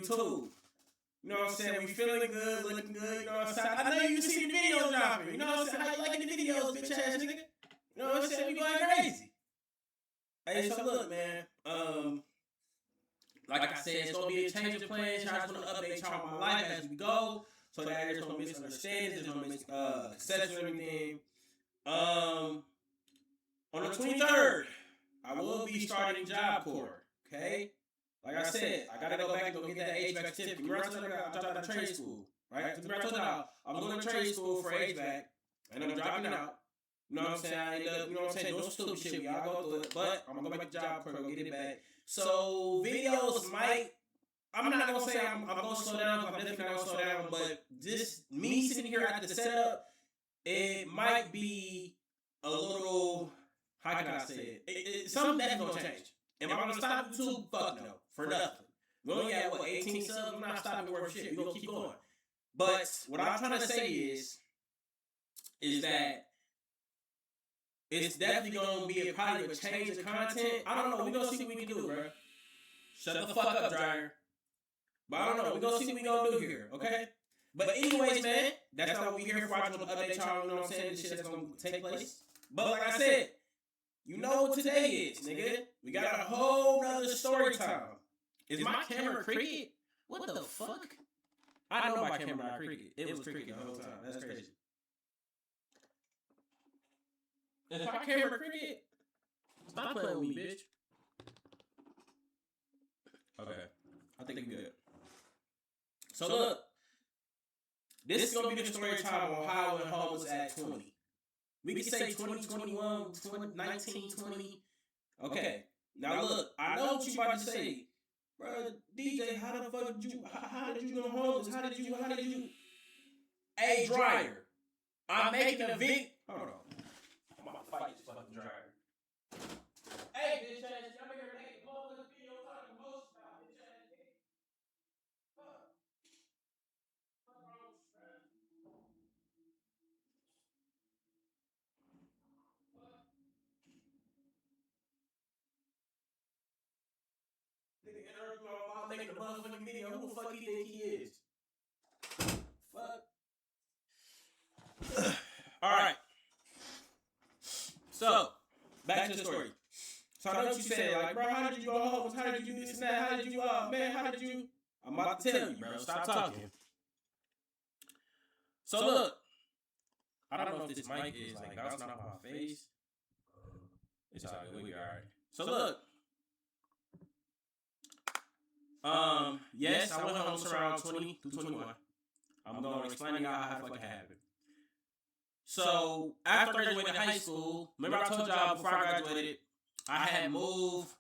YouTube. You know what I'm saying? We feeling good, looking good. You know what I'm saying? I know you see the videos dropping. You know what I'm saying? How you liking the videos, bitch ass nigga? You know what I'm saying? We going crazy. Hey, so look, man. Like I said, it's gonna be a change of plans. I just want to update y'all on my life as we go, so that there's no misunderstandings, there's no misconceptions or anything. On the 23rd, I will be starting Job Corps. Okay, like I said, I gotta go back and go get that HVAC certificate. Remember I told you I dropped out of trade school, right? Remember I told you I'm going to trade school for HVAC, and I'm dropping out. You know what I'm saying? I end up, you know what I'm saying, doing stupid shit. We all go through it, but I'm gonna go back to Job Corps, go get it back. So videos might. I'm not gonna say I'm gonna slow down, because I'm definitely not gonna slow down, but just me sitting here at the setup, it might be a little, how can I say it? Something definitely gonna change. Am I gonna stop YouTube? Fuck no, for nothing. We only got, 18 subs? I'm not stopping worth shit. We're gonna keep going. But what I'm trying to say is that it's definitely gonna be probably a change of content. I don't know, we're gonna see what we can do, bro. Shut the fuck up, Dryer. But I don't know. We're going to see what we going to do here, okay? But anyways, man, that's not what we here for. I just want to update y'all, you know what I'm saying? The shit that's going to take place. But like I said, you know what today is, nigga. We got a whole nother story time. Is my camera cricket? What the fuck? I know my camera not cricket. It was cricket the whole time. That's crazy. Is my camera cricket? Stop playing with me, bitch. Okay. I think we good. So look, this is going to be the story time on how I home was at 20. We can say 2021, 19, 20. Okay. Now look, I know what you about to say. Bro, DJ, how the fuck did you, how did you go homeless? How did you? Hey, Dryer, I'm making a video. Hold on. I'm about to fight this fucking Dryer. Hey, bitch ass, y'all make a homeless video talking most about bitch ass nigga. Fuck. Nigga interrupt me while I'm making a motherfucking video. Who the fuck he think he is? Fuck. Alright. So, back to the story. So I know what you said, like, bro, how did you go home? How did you do this and that? How did you, man, how did you? I'm about to tell you, bro. Stop talking. So look, I don't know if this mic is like bouncing off my face. It's all good. We alright. So look. Yes, I went home around 20 to 21. I'm going to explain to y'all how the fuck it happened. So, after I graduated high school, remember I told y'all before I graduated, I had moved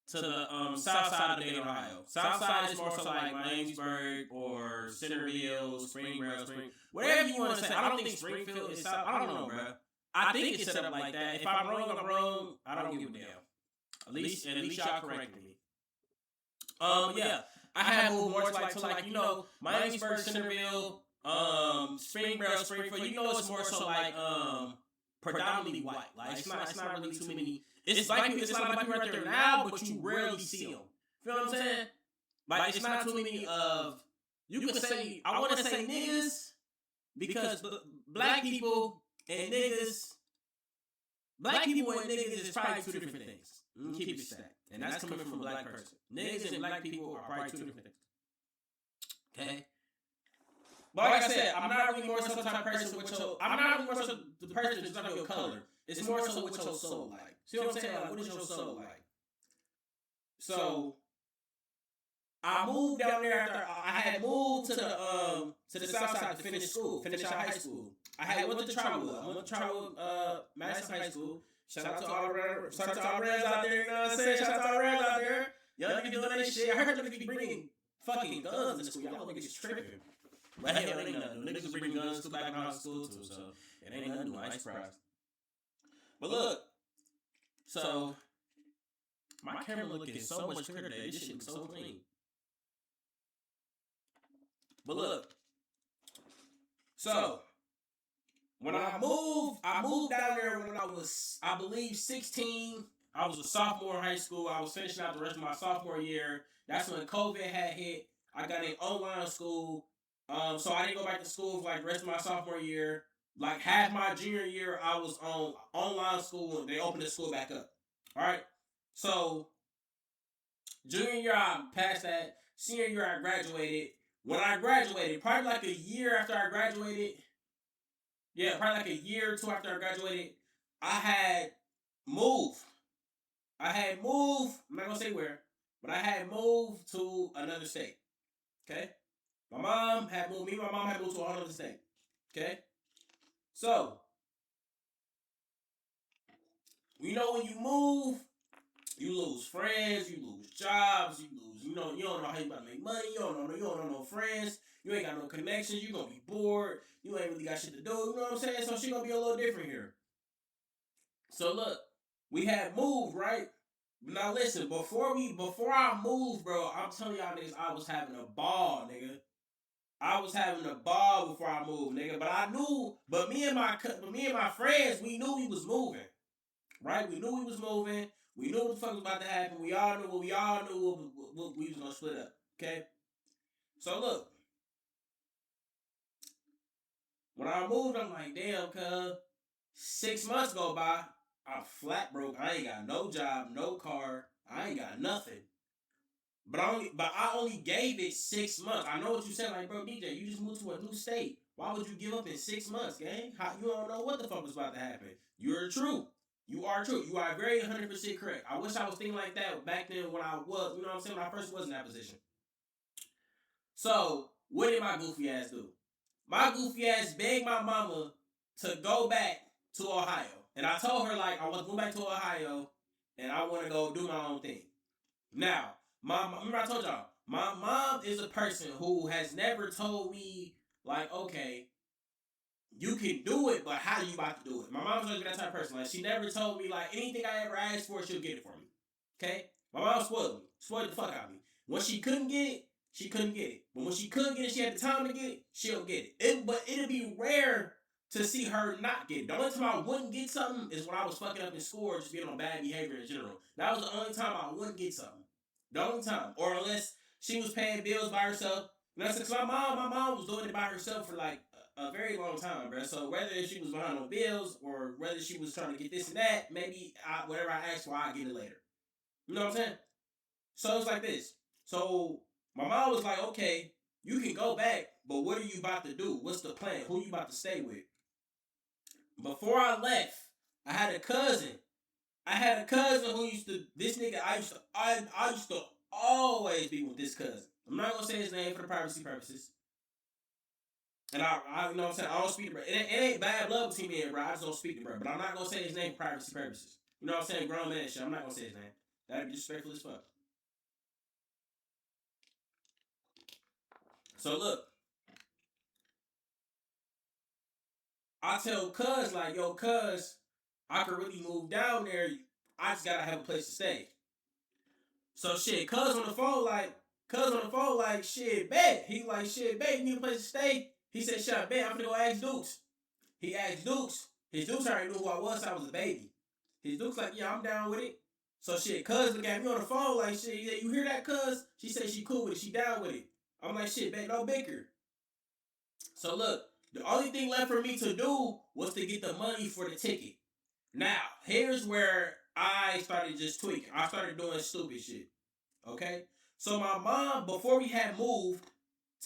to the south side of Dayton, Ohio. South side is more so like Williamsburg or Centerville, Springboro, whatever you want to say. I don't think Springfield is south. I don't know, bro. I think it's set up like that. If I'm wrong, I'm wrong. I don't give a damn. At least y'all correct me. Yeah, I had moved more to like you know, Williamsburg, Centerville, Springboro, Springfield. You know, it's more so like predominantly white. Like it's not really too many. It's like it's a lot of black people right there now, but you rarely see them. Feel what I'm saying? Like it's not too many of. You can say I want to say niggas because black people and niggas. Black people and niggas is probably two different things. Keep it stacked. And that's coming from a black person. Niggas and black people are probably two different things. Okay? But like I said, I'm not really more so the type of person with your... I'm not really more so the person that's not your color. It's more so what your soul like. See what I'm saying? Like, what is your soul like? So, I moved down there after... I had moved to the south side to finish school. Finish out high school. I had went to Trotwood. I went to Trotwood Madison High School. Shout out to all the Reds out there, you know what I'm saying? Shout out to all the Reds out there. Y'all niggas doing that shit. I heard y'all niggas be bringing fucking guns to school. Y'all niggas tripping. But hell, ain't nothing. Niggas bring guns to back in high school too, so it ain't nothing new. I ain't surprised. But look, so my camera looking so much clearer today. This shit looks so clean. But look, so when I moved down there when I was, I believe, 16 I was a sophomore in high school. I was finishing out the rest of my sophomore year. That's when COVID had hit. I got in online school. So I didn't go back to school for like the rest of my sophomore year. Like half my junior year, I was on online school and they opened the school back up. All right. So junior year, I passed that. Senior year, I graduated. When I graduated, probably like a year after I graduated, yeah, probably like a year or two after I graduated, I had moved. I had moved. I'm not gonna say where, but I had moved to another state. Okay, my mom had moved. Me and my mom had moved to another state. Okay, so you know when you move, you lose friends, you lose jobs, you lose. You don't know how you about to make money. You don't know no friends. You ain't got no connections. You gonna be bored. You ain't really got shit to do. You know what I'm saying? So she gonna be a little different here. So look, we had moved, right? Now listen, before I moved, bro, I'm telling y'all niggas I was having a ball, nigga. I was having a ball before I moved, nigga. But me and my friends, we knew we was moving, right? We knew we was moving. We knew what the fuck was about to happen. We all knew what we was gonna split up. Okay. So look, when I moved, I'm like, damn, cuz 6 months go by, I'm flat broke. I ain't got no job, no car. I ain't got nothing. But I only gave it 6 months. I know what you said, like, bro, DJ, you just moved to a new state. Why would you give up in 6 months, gang? You don't know what the fuck was about to happen. You're true. You are true. You are very 100% correct. I wish I was thinking like that back then when I was, you know what I'm saying, when I first was in that position. So, what did my goofy ass do? My goofy ass begged my mama to go back to Ohio. And I told her, like, I want to go back to Ohio and I want to go do my own thing. Now, remember I told y'all, my mom is a person who has never told me, like, okay, you can do it, but how you about to do it? My mom's always been that type of person. Like, she never told me, like, anything I ever asked for, she'll get it for me. Okay? My mom spoiled me. Spoiled the fuck out of me. When she couldn't get it, she couldn't get it. But when she could get it, she had the time to get it, she'll get it. But it'd be rare to see her not get it. The only time I wouldn't get something is when I was fucking up in school or just being on bad behavior in general. That was the only time I wouldn't get something. The only time. Or unless she was paying bills by herself. And that's because my mom was doing it by herself for like a very long time, bro. So whether she was behind on bills or whether she was trying to get this and that, maybe whatever I asked for, I get it later. You know what I'm saying? So it's like this. So my mom was like, okay, you can go back, but what are you about to do? What's the plan? Who you about to stay with? Before I left, I had a cousin. I had a cousin who used to this nigga. I used to always be with this cousin. I'm not gonna say his name for the privacy purposes. And I you know what I'm saying. I don't speak to bro. It ain't bad blood between me and bro. I just don't speak to bro. But I'm not gonna say his name for privacy purposes. You know what I'm saying? Grown man shit. I'm not gonna say his name. That'd be disrespectful as fuck. So look, I tell cuz like, yo, cuz, I could really move down there. I just gotta have a place to stay. So shit, cuz on the phone like, shit, bet. He like, shit, bet, you need a place to stay. He said, shit, bet, I'm gonna go ask Dukes. He asked Dukes. His Dukes already knew who I was, so I was a baby. His Dukes like, yeah, I'm down with it. So shit, cuz look at me on the phone like, shit, yeah, you hear that, cuz? She said she cool with it, she down with it. I'm like, shit, bet, no bicker. So look, the only thing left for me to do was to get the money for the ticket. Now, here's where I started just tweaking. I started doing stupid shit. Okay? So my mom, before we had moved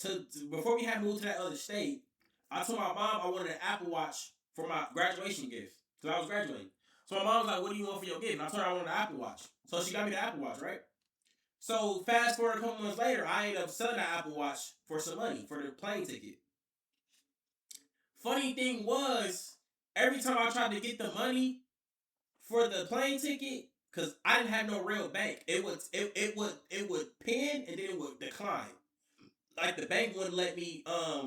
to that other state, I told my mom I wanted an Apple Watch for my graduation gift. Because I was graduating. So my mom was like, what do you want for your gift? And I told her I wanted an Apple Watch. So she got me the Apple Watch, right? So fast forward a couple months later, I ended up selling the Apple Watch for some money for the plane ticket. Funny thing was, every time I tried to get the money for the plane ticket, cause I didn't have no real bank, it would pin and then it would decline. Like the bank wouldn't let me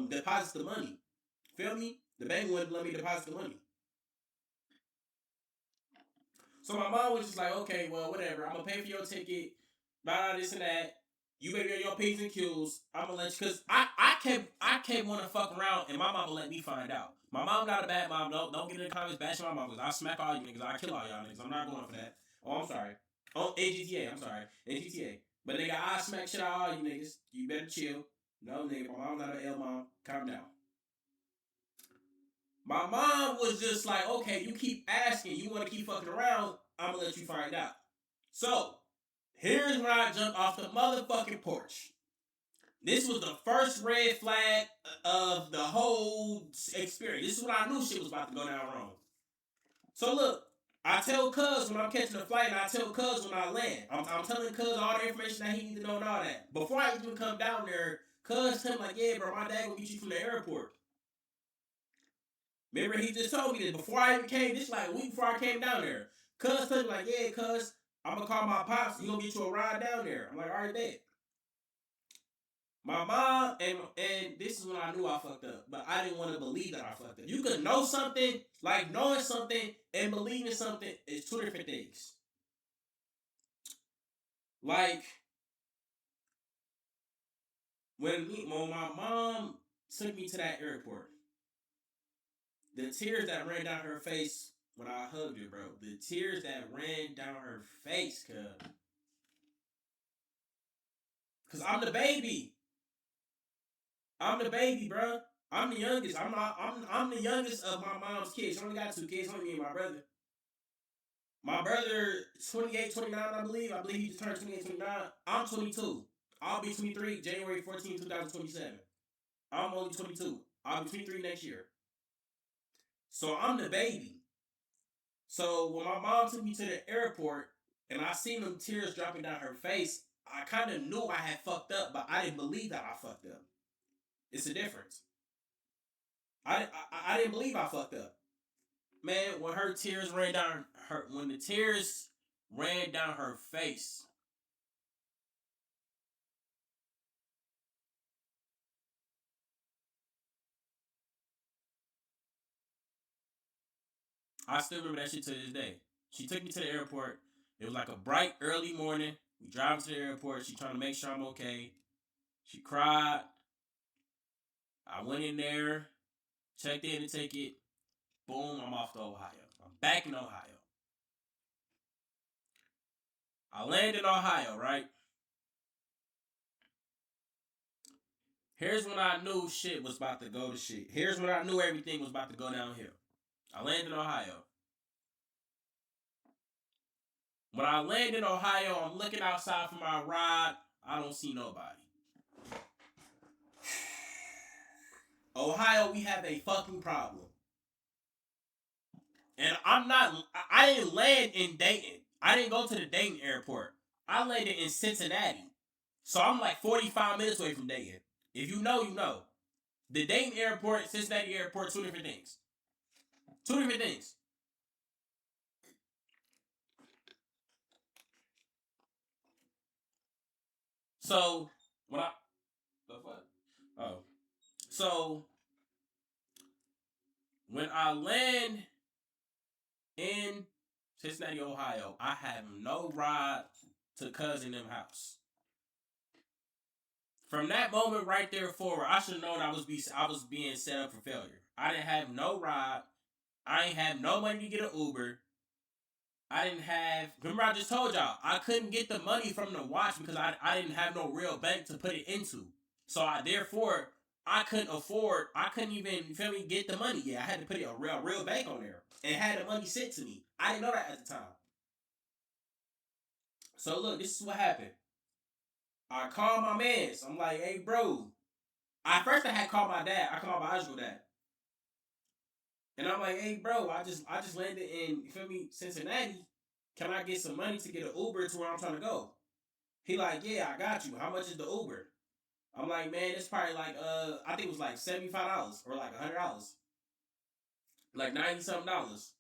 deposit the money. Feel me? The bank wouldn't let me deposit the money. So my mom was just like, okay, well, whatever. I'm gonna pay for your ticket, blah, this and that. You better get your P's and Q's. I'm gonna let you, cause I kept wanting to fuck around, and my mama let me find out. My mom not a bad mom. Don't get in the comments bashing my mom, cause I smack all you niggas. I kill all y'all niggas. I'm not going for that. Oh, I'm sorry. Oh, in GTA. I'm sorry. In GTA. But nigga, I smack shit out all you niggas. You better chill. No, nigga, my mom's not an L mom. Calm down. My mom was just like, okay, you keep asking, you want to keep fucking around, I'm gonna let you find out. So, here's when I jumped off the motherfucking porch. This was the first red flag of the whole experience. This is when I knew shit was about to go down wrong. So look, I tell Cuz when I'm catching a flight, and I tell Cuz when I land. I'm telling Cuz all the information that he needs to know and all that. Before I even come down there, Cuz tell him like, yeah, bro, my dad gonna get you from the airport. Remember, he just told me that before I even came, this like a week before I came down there. Cuz told me like, yeah, Cuz, I'm gonna call my pops. He gonna get you a ride down there. I'm like, all right, bet. My mom and this is when I knew I fucked up, but I didn't want to believe that I fucked up. You could know something, like knowing something and believing something is two different things. Like when my mom took me to that airport, the tears that ran down her face when I hugged her, bro. The tears that ran down her face, cause I'm the baby. I'm the baby, bro. I'm the youngest. I'm the youngest of my mom's kids. She only got two kids, only me and my brother. My brother, 28, 29, I believe. I believe he just turned 28, 29. I'm 22. I'll be 23 January 14, 2027. I'm only 22. I'll be 23 next year. So I'm the baby. So when my mom took me to the airport and I seen them tears dropping down her face, I kind of knew I had fucked up, but I didn't believe that I fucked up. It's a difference. I didn't believe I fucked up. Man, when her tears ran down when the tears ran down her face, I still remember that shit to this day. She took me to the airport. It was like a bright early morning. We drive to the airport. She trying to make sure I'm okay. She cried. I went in there, checked in the ticket. Boom, I'm off to Ohio. I'm back in Ohio. I land in Ohio, right? Here's when I knew shit was about to go to shit. Here's when I knew everything was about to go downhill. I land in Ohio. When I land in Ohio, I'm looking outside for my ride. I don't see nobody. Ohio, we have a fucking problem. And I'm not, I didn't land in Dayton. I didn't go to the Dayton airport. I landed in Cincinnati. So I'm like 45 minutes away from Dayton. If you know, you know. The Dayton airport, Cincinnati airport, two different things. Two different things. So, when I, the fuck? Oh. So, when I land in Cincinnati, Ohio, I have no ride to cousin them house. From that moment right there forward, I should have known I was being set up for failure. I didn't have no ride. I ain't have no money to get an Uber. I didn't have. Remember, I just told y'all I couldn't get the money from the watch because I didn't have no real bank to put it into. So therefore I couldn't afford. I couldn't even get the money. Yeah, I had to put a real bank on there and had the money sent to me. I didn't know that at the time. So look, this is what happened. I called my mans. I'm like, hey, bro. I had called my dad. I called my biological dad. And I'm like, hey, bro, I just landed in, you feel me, Cincinnati. Can I get some money to get an Uber to where I'm trying to go? He like, yeah, I got you. How much is the Uber? I'm like, man, it's probably like I think it was like $75 or like $100. Like 90 something dollars.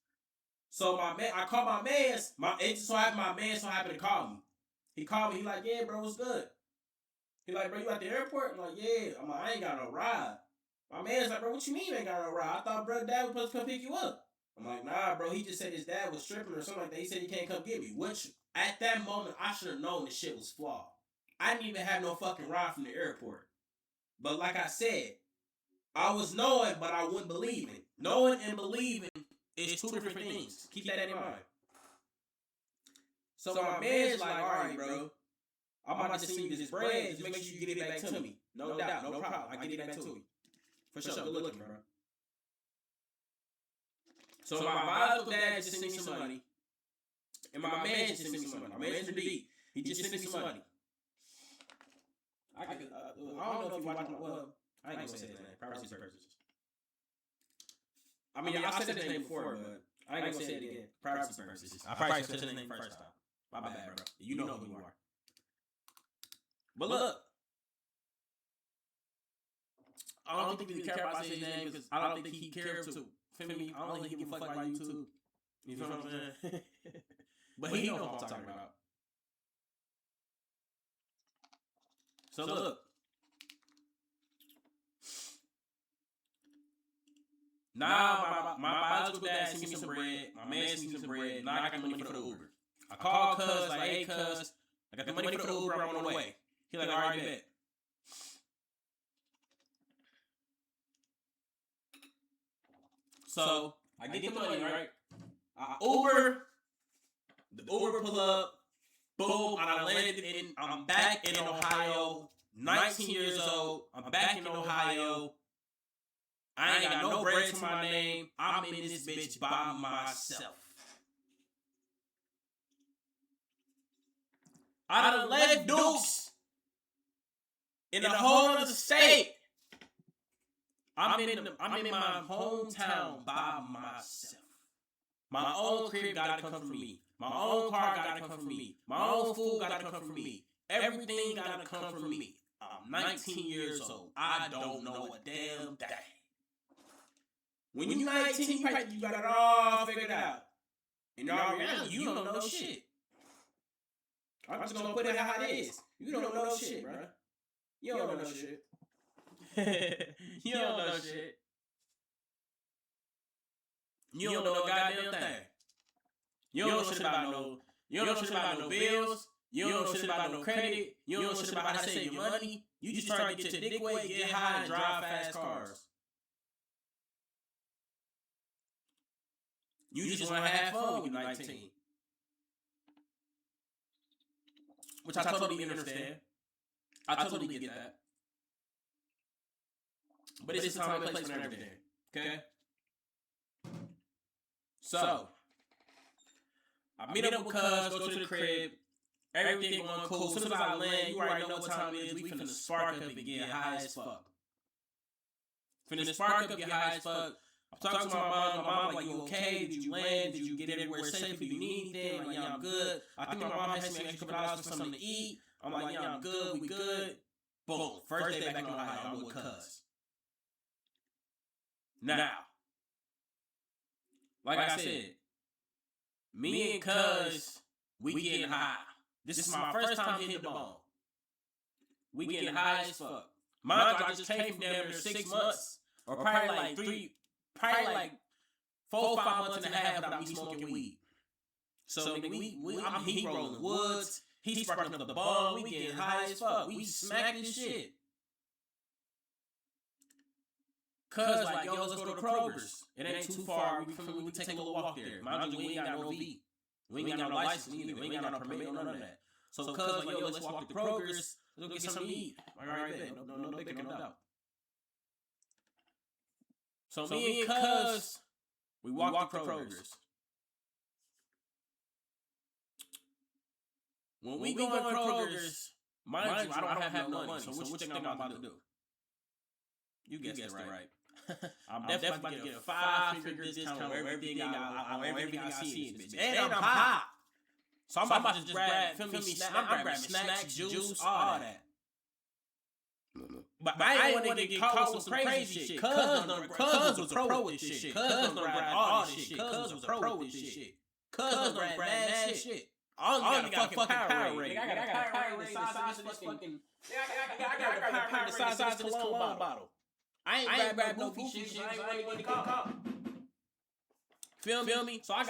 So my man, I called my man. My man so happened to call me. He called me. He like, yeah, bro, what's good? He like, bro, you at the airport? I'm like, yeah. I'm like, I ain't got no ride. My man's like, bro, what you mean you ain't got no ride? I thought bro dad was supposed to come pick you up. I'm like, nah, bro. He just said his dad was stripping or something like that. He said he can't come get me. Which at that moment I should have known the shit was flawed. I didn't even have no fucking ride from the airport. But like I said, I was knowing, but I wouldn't believe it. Knowing and believing is two different things. Keep that in mind. So my man's like, all right, bro, I'm about to send you this bread. Just make sure you get it back to me. No doubt, no problem. I get it back to you. For sure, good looking, bro. So my biological dad just sent me some money. And my man just sent me some money. My man's deep. He just sent me some money. I don't know if you watch my, well, I ain't gonna say his name. Privacy purposes. I mean, I said his name before, but I ain't gonna say it again. Privacy purposes. I probably said his name first time. My bad, bro. You know who you are. But look, I don't think he care about saying his name because I don't think he cares to. Feel me? I don't think he give a fuck about YouTube. You feel what I'm saying? But he knows what I'm talking about. So look. Now my biological dad sent me some bread. My man sent me some bread. Now I got the money for the Uber. I called cuz like, hey cuz, I got the money for the Uber. I'm on the way. He like, all right, bet. So I get the money, right? I Uber. The Uber pull up. Boom. I landed in. I'm back in Ohio. 19 years old. I'm back in Ohio. I ain't got no bread to my name. I'm in this bitch by myself. I done left Dukes in a whole other state. I'm in my hometown by myself. My own crib gotta come from me. My own car gotta come from me. My own food gotta come from me. Everything gotta come from me. I'm 19 years old. I don't know a damn thing. When you're 19, you got it all figured out. In all reality, you don't know shit. I'm just gonna put it how it is. You don't know shit, bro. You don't know shit. You don't know shit. You don't know a goddamn thing. You don't know shit about no. You don't know shit about no bills. You don't know shit about no credit. You don't know shit about how to save your money. You just try to get your dick wet, get high, and drive fast cars. You just want to have fun when you're 19. Which I totally understand. I totally get that. But it's a time and place for everything. Okay? So, I meet up with cuz, go to the crib. Everything going cool. As soon as I land, you already know what time it is. We finna spark up and get high as fuck. Finna spark up, get high as fuck. I'm talking to my mom. My mom like, you okay? Did you land? Did you get everywhere safe? Do you need anything? I'm like, yeah, I'm good. I think my mom has me an extra $2 for something to eat. I'm like, yeah, I'm good. We good. Boom. First day back in Ohio. I'm with cuz. Now, like I said, me and cuz, we getting high. This is my first time hitting the bone. We getting high as fuck. Mind you, I just came from down there 6 months, or probably like 4, 5 months and a half without me smoking weed. So nigga, he rolling woods, he sparking up the bong, we getting high as fuck. We smacking shit. Cuz like, yo, let's go to Kroger's. It ain't too far. We can take a little walk there. Mind you, we ain't got no V. We ain't got no license either. We ain't got no permit, none of that. So cuz like, yo, let's walk to Kroger's. Let's go get something to eat. All right, bet. No big, no doubt. So me and cuz, we walk to Kroger's. When we go to Kroger's, mind you, I don't have no money. So what you think I'm about to do? You guessed it right. I'm definitely about to get a 5-figure discount on everything I see in this bitch. And I'm high. So I'm about to just grab, I'm grabbing snacks, juice, all that. But I ain't want to get caught with some crazy shit. Cuz was a pro with this shit. Cuz done grab all this shit. Cuz was a pro with this shit. Cuz done grab mad shit. I only got a fucking Powerade. I got a Powerade the size of this fucking... I got a Powerade the size of this cologne bottle. I ain't grab no goofy shit. I ain't want to call. Feel me? So I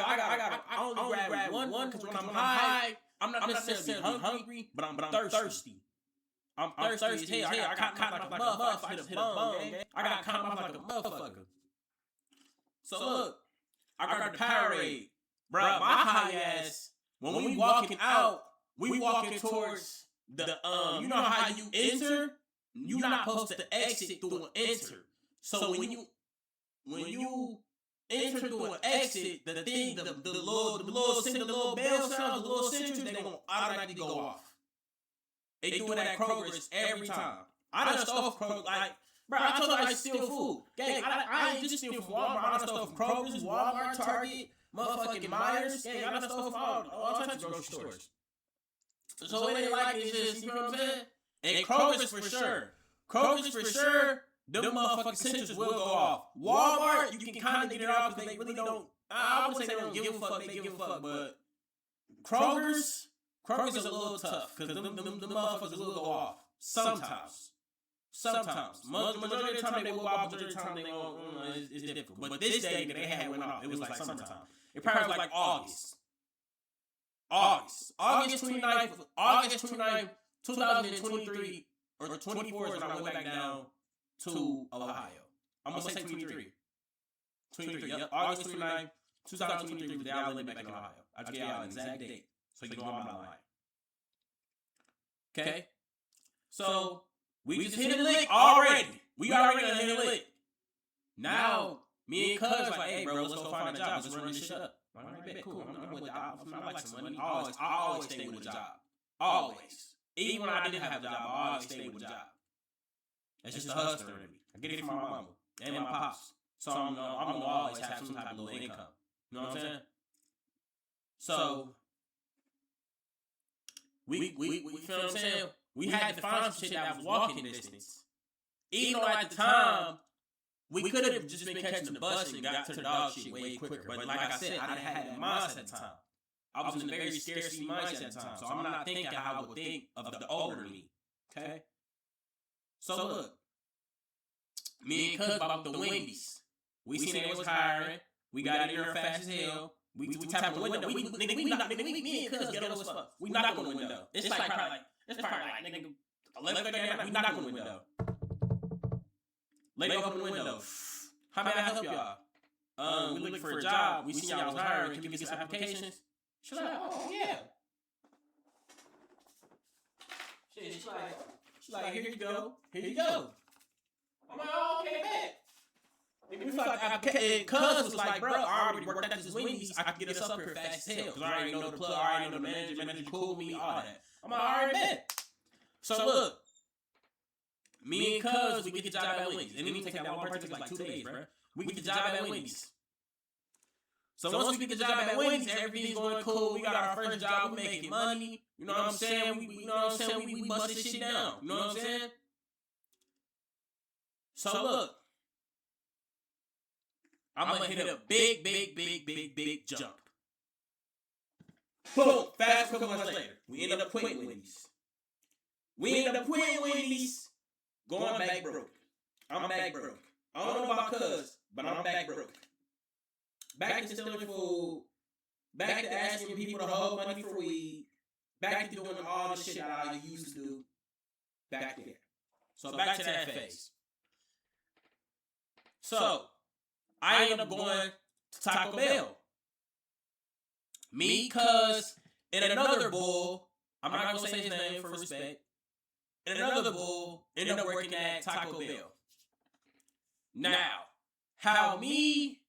only grab one because when I'm high, I'm not necessarily hungry, but I'm thirsty. I'm thirsty as hell. I got caught like a motherfucker. Hit a bum, gang. I got caught like a motherfucker. So look, I got the Powerade. Bro, my high ass when we walking out, we walking towards the you know how you enter, you're not supposed to exit through an enter. So when you enter through an exit, the thing, the little bell sounds, the little sensors, they gonna automatically go off. They do it at Kroger's every time. I done stole from Kroger, like, bro, I told you I steal food. Gang, I ain't just steal from Walmart. I done stole from Kroger's, Walmart, Target, motherfucking Myers. Gang, I done stole from all types of grocery stores. So it ain't like it's just, you know what I'm saying? And Kroger's for sure. Kroger's for sure, them motherfucking sensors will go off. Walmart, you can kind of get it off because they really don't, I wouldn't say they don't give a fuck, they give a fuck, but Kroger's is a little tough because them motherfuckers will go off. Sometimes. Majority of the time they will go off, majority of the time they won't. It's difficult. But this day they had went off. It was like summertime. It probably was like August 29th, 2023 or 24 is when I went back down to Ohio. I'm gonna say 23. 23. Yep. August 29th, 2023 was the day I went back in Ohio. I just gave y'all an exact date, so you know I'm not lying. Okay. So we just hit a lick already. We already done hit a lick. Now me and Cuz like, hey bro, let's go find a job. Let's run this shit up. All right, bet, cool. I'm with the job. I like some money. I always stay with a job. Always. Even when I didn't have a job, I always stayed with a job. That's just a hustler in me. I get it from my mama and my pops. So I'm gonna always have some type of little income. You know what I'm saying? So we feel what I'm saying? We had to find some shit that was walking distance. Even though at the time, we could have just been catching the bus and got to the dog shit way quicker. But like I said, I didn't have that mindset at the time. I was in a very scarcity mindset at the time. So I'm not thinking how I would think of the older me. Okay? So look. Me and Cuz about the Wendy's. We seen it was hiring. We got in there fast as hell. We tapped on the window. Me and Cuz ghetto as fuck. We knocked on the window. It's probably like nigga 11:30. We knocked on the window. Lady open the window. How may I help y'all? We looking for a job. We see y'all was hiring. Can we get some applications? She's like, oh yeah. She's like, here you go. Here you go. I'm like, oh, okay, bet. We felt like Cuz was like, bro, I already worked at this Wendy's. I can get us up here fast as hell. Because I already know the plug, I already know the manager cool with me, all that. I'm like, all right, bet. So look, me and Cuz, we get the job at Wendy's. And then we take that one person, like 2 days, bro. We get the job at Wendy's. So once we get the job at Wendy's, everything's going cool. We got our first job, we making money. You know what I'm saying? We bust this shit down. You know what I'm saying? So look, I'm gonna hit a big jump. Boom! Fast couple months later, we end up quitting Wendy's. Going back broke. I'm back broke. I don't know about Cuz, but I'm back broke. Back to stealing food. Back to asking people to hold money for weed. Back to doing all the shit that I used to do. Back there. So back to that phase. So, I ended up going to Taco Bell. Me, Cuz, and another bull, I'm not going to say his name for respect, and another bull ended up working at Taco Bell. Now, how me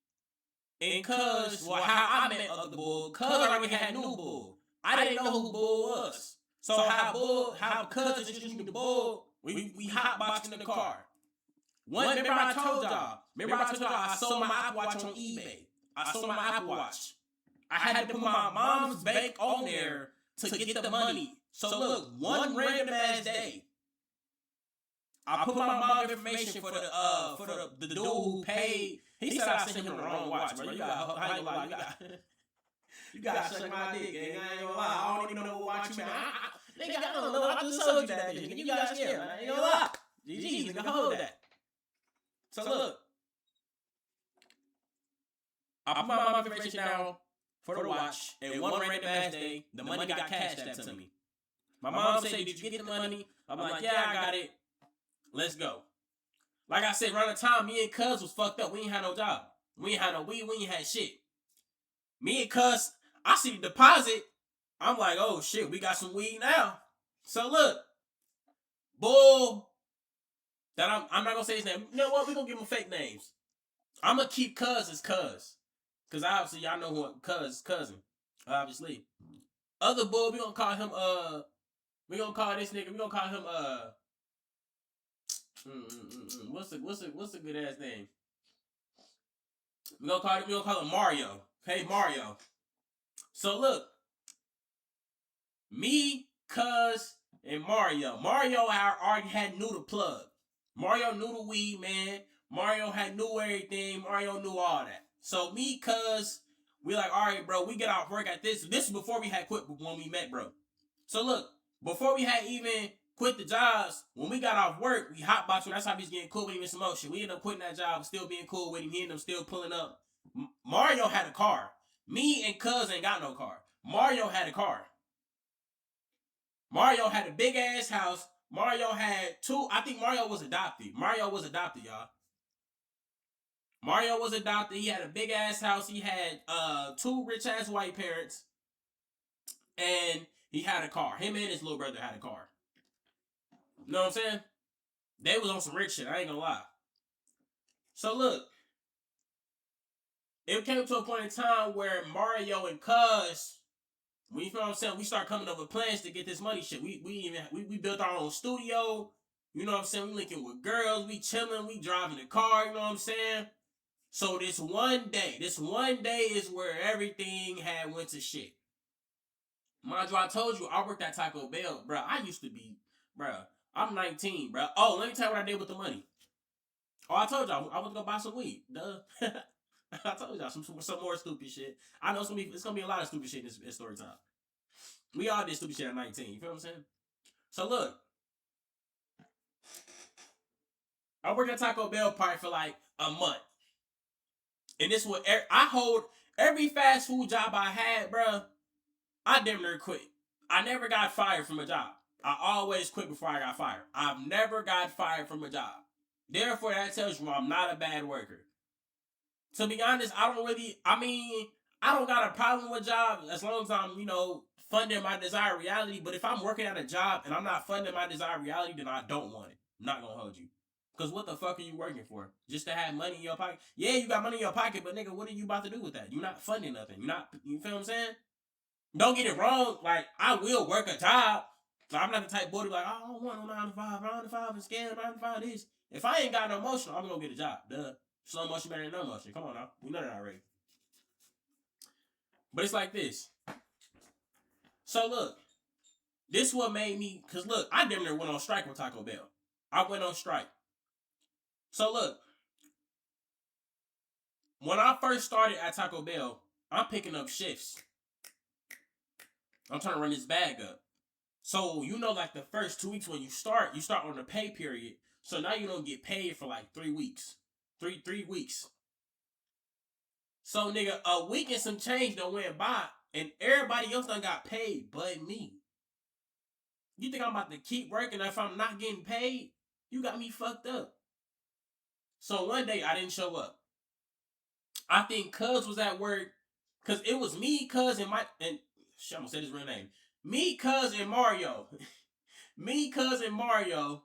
and Cuz, how I met other bull, Cuz already had new bull. I didn't know who bull was. So how Cuz introduced me to bull, we hotboxed in the car. Remember I told y'all I sold my Apple Watch on eBay. I sold my Apple Watch. I had to put my mom's bank on there to get the money. So look, one random ass day, I put my mom's information for the dude who paid. He said I sent him the wrong watch, bro. You gotta suck my dick, gang. I ain't gonna lie. I don't even know what watch you got. Nigga, I don't know. I just sold you that bitch. You guys scared, man. I ain't gonna lie. GG's, nigga, hold that. So look, I put my mom's information down for the watch, and one random ass day, the money got cashed out to me. My mom said, did you get the money? I'm like, yeah, I got it. Let's go. Like I said, around the time, me and Cuz was fucked up. We ain't had no job. We ain't had no weed. We ain't had shit. Me and Cuz, I see the deposit I'm like, oh shit, we got some weed now. So look, bull. That I'm not gonna say his name. You know what? We gonna give him fake names. I'm gonna keep Cuz as Cuz, cause obviously y'all know who Cuz cousin. Obviously, other bull. We gonna call him. We gonna call this nigga. We gonna call him. What's a good ass name? We gonna call him Mario. Hey Mario. So look, me, Cuz, and Mario. Mario already had knew the plug. Mario knew the weed, man. Mario had knew everything. Mario knew all that. So me, Cuz, we like, all right, bro, we get off work at this. This is before we had quit when we met, bro. So look, before we had even quit the jobs, when we got off work, we hotboxed. That's how we was getting cool with him in some motion. We ended up quitting that job, still being cool with him. He ended up still pulling up. Mario had a car. Me and Cuz ain't got no car. Mario had a car. Mario had a big ass house. Mario had two. I think Mario was adopted. Mario was adopted, y'all. Mario was adopted. He had a big ass house. He had two rich ass white parents, and he had a car. Him and his little brother had a car. You know what I'm saying? They was on some rich shit. I ain't gonna lie. So look, it came to a point in time where Mario and Cuz, you know what I'm saying, we start coming up with plans to get this money shit. We built our own studio. You know what I'm saying? We linking with girls. We chilling. We driving the car. You know what I'm saying? So this one day is where everything had went to shit. Mind you, I told you I worked at Taco Bell, bro. I used to be, bro. I'm 19, bro. Oh, let me tell you what I did with the money. Oh, I told y'all I went to go buy some weed. Duh. I told y'all some more stupid shit. I know it's gonna be a lot of stupid shit in story time. We all did stupid shit at 19. You feel what I'm saying? So look, I worked at Taco Bell probably for like a month, and this what I hold every fast food job I had, bro. I damn near quit. I never got fired from a job. I always quit before I got fired. I've never got fired from a job. Therefore, that tells you I'm not a bad worker. To be honest, I don't got a problem with jobs as long as I'm, funding my desired reality. But if I'm working at a job and I'm not funding my desired reality, then I don't want it. I'm not gonna hold you. Cause what the fuck are you working for? Just to have money in your pocket? Yeah, you got money in your pocket, but nigga, what are you about to do with that? You're not funding nothing. You feel what I'm saying? Don't get it wrong. Like, I will work a job. Like, I'm not the type of boy to be like, oh, I don't want no 9 to 5. 9 to 5 is scam. 9 to 5 is. If I ain't got no motion, I'm gonna get a job. Duh. Slow motion better than no motion. Come on now. We know that already. But it's like this. So look, this what made me, cause look, I damn near went on strike with Taco Bell. I went on strike. So look, when I first started at Taco Bell, I'm picking up shifts. I'm trying to run this bag up. So like the first 2 weeks when you start on the pay period. So now you don't get paid for like 3 weeks. Three weeks. So nigga, a week and some change done went by and everybody else done got paid but me. You think I'm about to keep working if I'm not getting paid? You got me fucked up. So one day I didn't show up. I think Cuz was at work. Cause it was me, Cuz, and shit, I'm gonna say his real name. Me, Cuz, and Mario. Me, Cuz, and Mario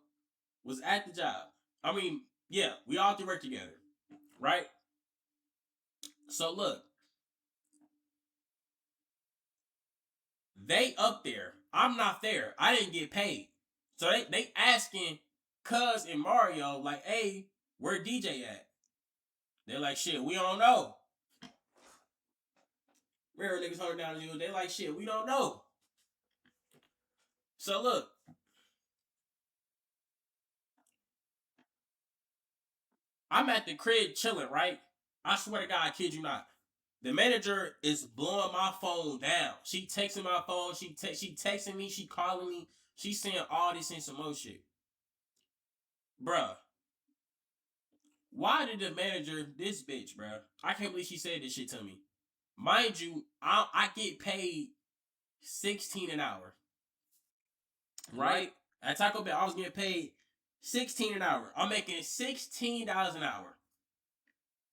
was at the job. I mean, yeah, we all three work together, right? So look, they up there. I'm not there. I didn't get paid. So they asking Cuz and Mario like, hey, where DJ at? They're like, shit, we don't know. Rare niggas holding down the news. They like, shit, we don't know. So look, I'm at the crib chilling, right? I swear to God, I kid you not. The manager is blowing my phone down. She texting my phone. She texting me. She calling me. She saying all this and some more shit. Bruh, why did the manager, this bitch, bruh, I can't believe she said this shit to me. Mind you, I get paid 16 an hour. Right? At Taco Bell, I was getting paid 16 an hour. I'm making $16 an hour.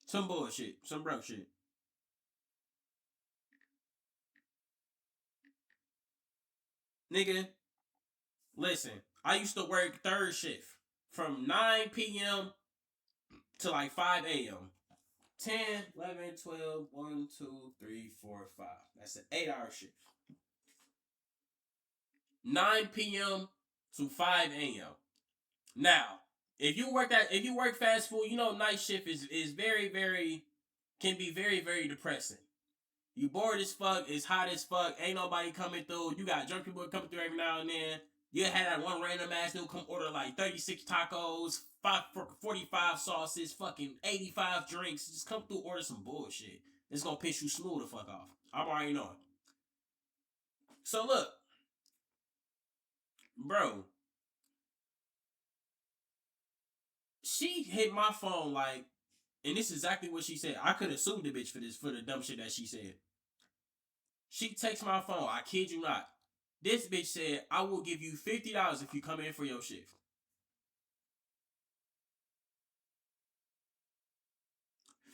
Some bullshit. Some broke shit. Nigga, listen. I used to work third shift from 9 p.m. to like 5 a.m. 10, 11, 12, 1, 2, 3, 4, 5. That's an 8-hour shift. 9 p.m. to 5 a.m. Now, if you work fast food, you know night shift is very, very can be very, very depressing. You bored as fuck, it's hot as fuck, ain't nobody coming through. You got drunk people coming through every now and then. You had that one random ass dude come order like 36 tacos, 45 sauces, fucking 85 drinks. Just come through, order some bullshit. It's gonna piss you smooth the fuck off. I'm already knowing. So look, bro, she hit my phone like, and this is exactly what she said. I could have sued the bitch for this, for the dumb shit that she said. She takes my phone. I kid you not. This bitch said, I will give you $50 if you come in for your shift.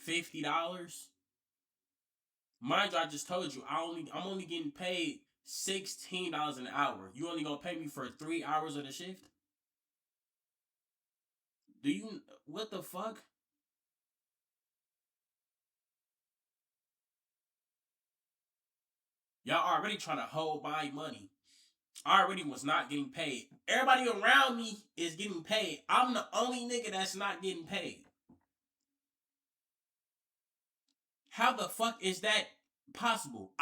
$50? Mind you, I just told you, I'm only getting paid $16 an hour. You only gonna pay me for 3 hours of the shift? Do you what the fuck? Y'all already trying to hold my money. I already was not getting paid. Everybody around me is getting paid. I'm the only nigga that's not getting paid. How the fuck is that possible?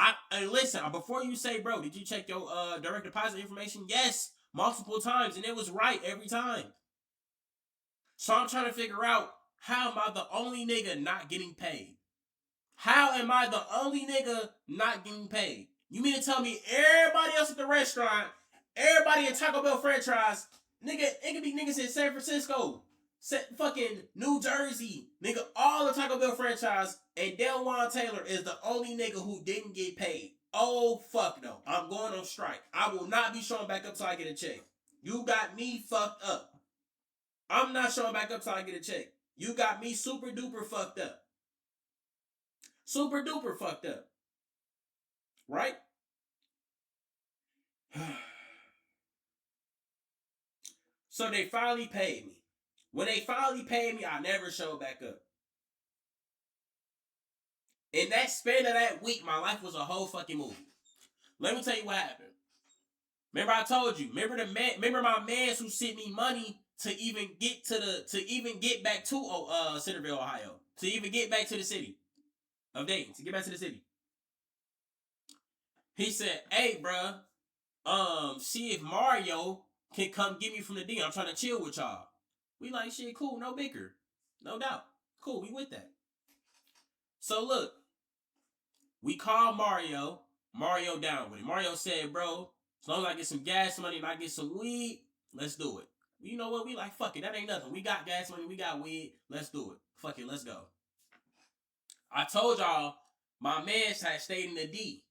Listen, before you say, bro, did you check your direct deposit information? Yes, multiple times, and it was right every time. So I'm trying to figure out, how am I the only nigga not getting paid? How am I the only nigga not getting paid? You mean to tell me everybody else at the restaurant, everybody in Taco Bell franchise, nigga, it could be niggas in San Francisco, fucking New Jersey, nigga, all the Taco Bell franchise, and Delwan Taylor is the only nigga who didn't get paid. Oh, fuck no. I'm going on strike. I will not be showing back up till I get a check. You got me fucked up. I'm not showing back up till I get a check. You got me super duper fucked up. Super duper fucked up. Right? So they finally paid me. When they finally paid me, I never showed back up. In that span of that week, my life was a whole fucking movie. Let me tell you what happened. Remember I told you. Remember my mans who sent me money to even get back to Centerville, Ohio, to even get back to the city of Dayton, to get back to the city. He said, "Hey, bruh, see if Mario can come get me from the D. I'm trying to chill with y'all." We like, shit, cool, no bicker. No doubt. Cool, we with that. So look, we called Mario. Mario down with it. Mario said, bro, as long as I get some gas money and I get some weed, let's do it. You know what? We like, fuck it, that ain't nothing. We got gas money, we got weed, let's do it. Fuck it, let's go. I told y'all, my man had stayed in the D.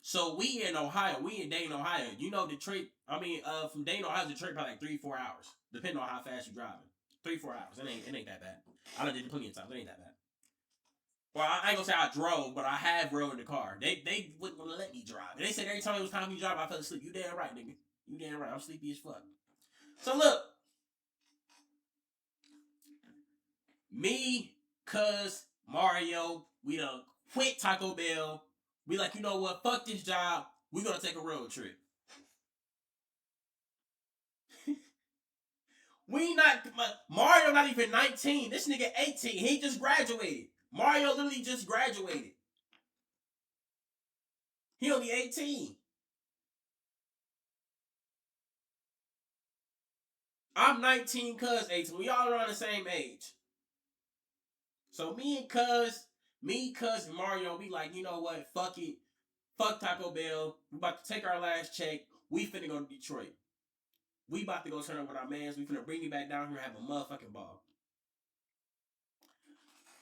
So we in Ohio, we in Dayton, Ohio. You know Detroit, from Dayton, Ohio to Detroit probably like 3-4 hours. Depending on how fast you're driving. 3-4 hours. It ain't that bad. I done did it plenty of times. It ain't that bad. Well, I ain't gonna say I drove, but I have rode in the car. They wouldn't want to let me drive. And they said every time it was time for me to drive, I fell asleep. You damn right, nigga. You damn right. I'm sleepy as fuck. So look, me, cuz Mario, we done quit Taco Bell. We like, you know what? Fuck this job. We gonna take a road trip. We not Mario not even 19. This nigga 18. He just graduated. Mario literally just graduated. He only 18. I'm 19, cuz 18. We all around the same age. So cuz and Mario, we like, you know what? Fuck it. Fuck Taco Bell. We about to take our last check. We finna go to Detroit. We about to go turn up with our mans. We finna bring you back down here and have a motherfucking ball.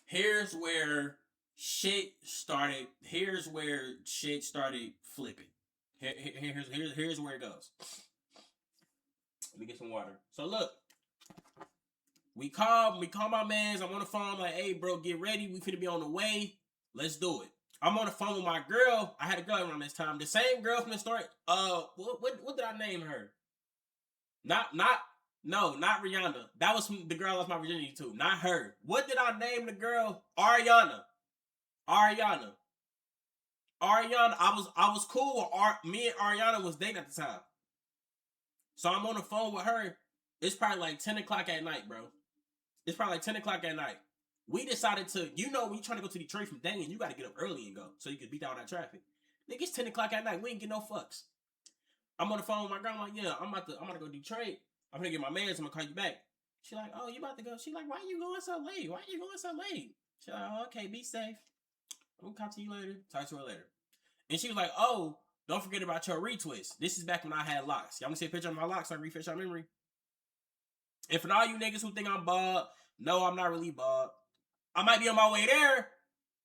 Here's where shit started. Here's where shit started flipping. Here's where it goes. Let me get some water. So look, we call my mans. I'm on the phone. I'm like, hey, bro, get ready. We finna be on the way. Let's do it. I'm on the phone with my girl. I had a girl around this time. The same girl from the story. What did I name her? Not no, not Rihanna. That was the girl I lost my virginity to. Not her. What did I name the girl? Ariana. Ariana. Ariana. I was cool with me and Ariana was dating at the time. So I'm on the phone with her. It's probably like 10 o'clock at night, bro. It's probably like 10 o'clock at night. We decided to, when you trying to go to Detroit from Dayton, you got to get up early and go so you can beat down that traffic. Nigga, it's 10 o'clock at night. We ain't get no fucks. I'm on the phone with my girl. I'm like, yeah, I'm about to go to Detroit. I'm gonna get my mans. I'm gonna call you back. She like, oh, you about to go? She like, why you going so late? Why you going so late? She like, oh, okay, be safe. I'm gonna talk to you later. Talk to her later. And she was like, oh, don't forget about your retwist. This is back when I had locks. Y'all wanna see a picture of my locks so I can refresh your memory? And for all you niggas who think I'm bald, no, I'm not really bald. I might be on my way there.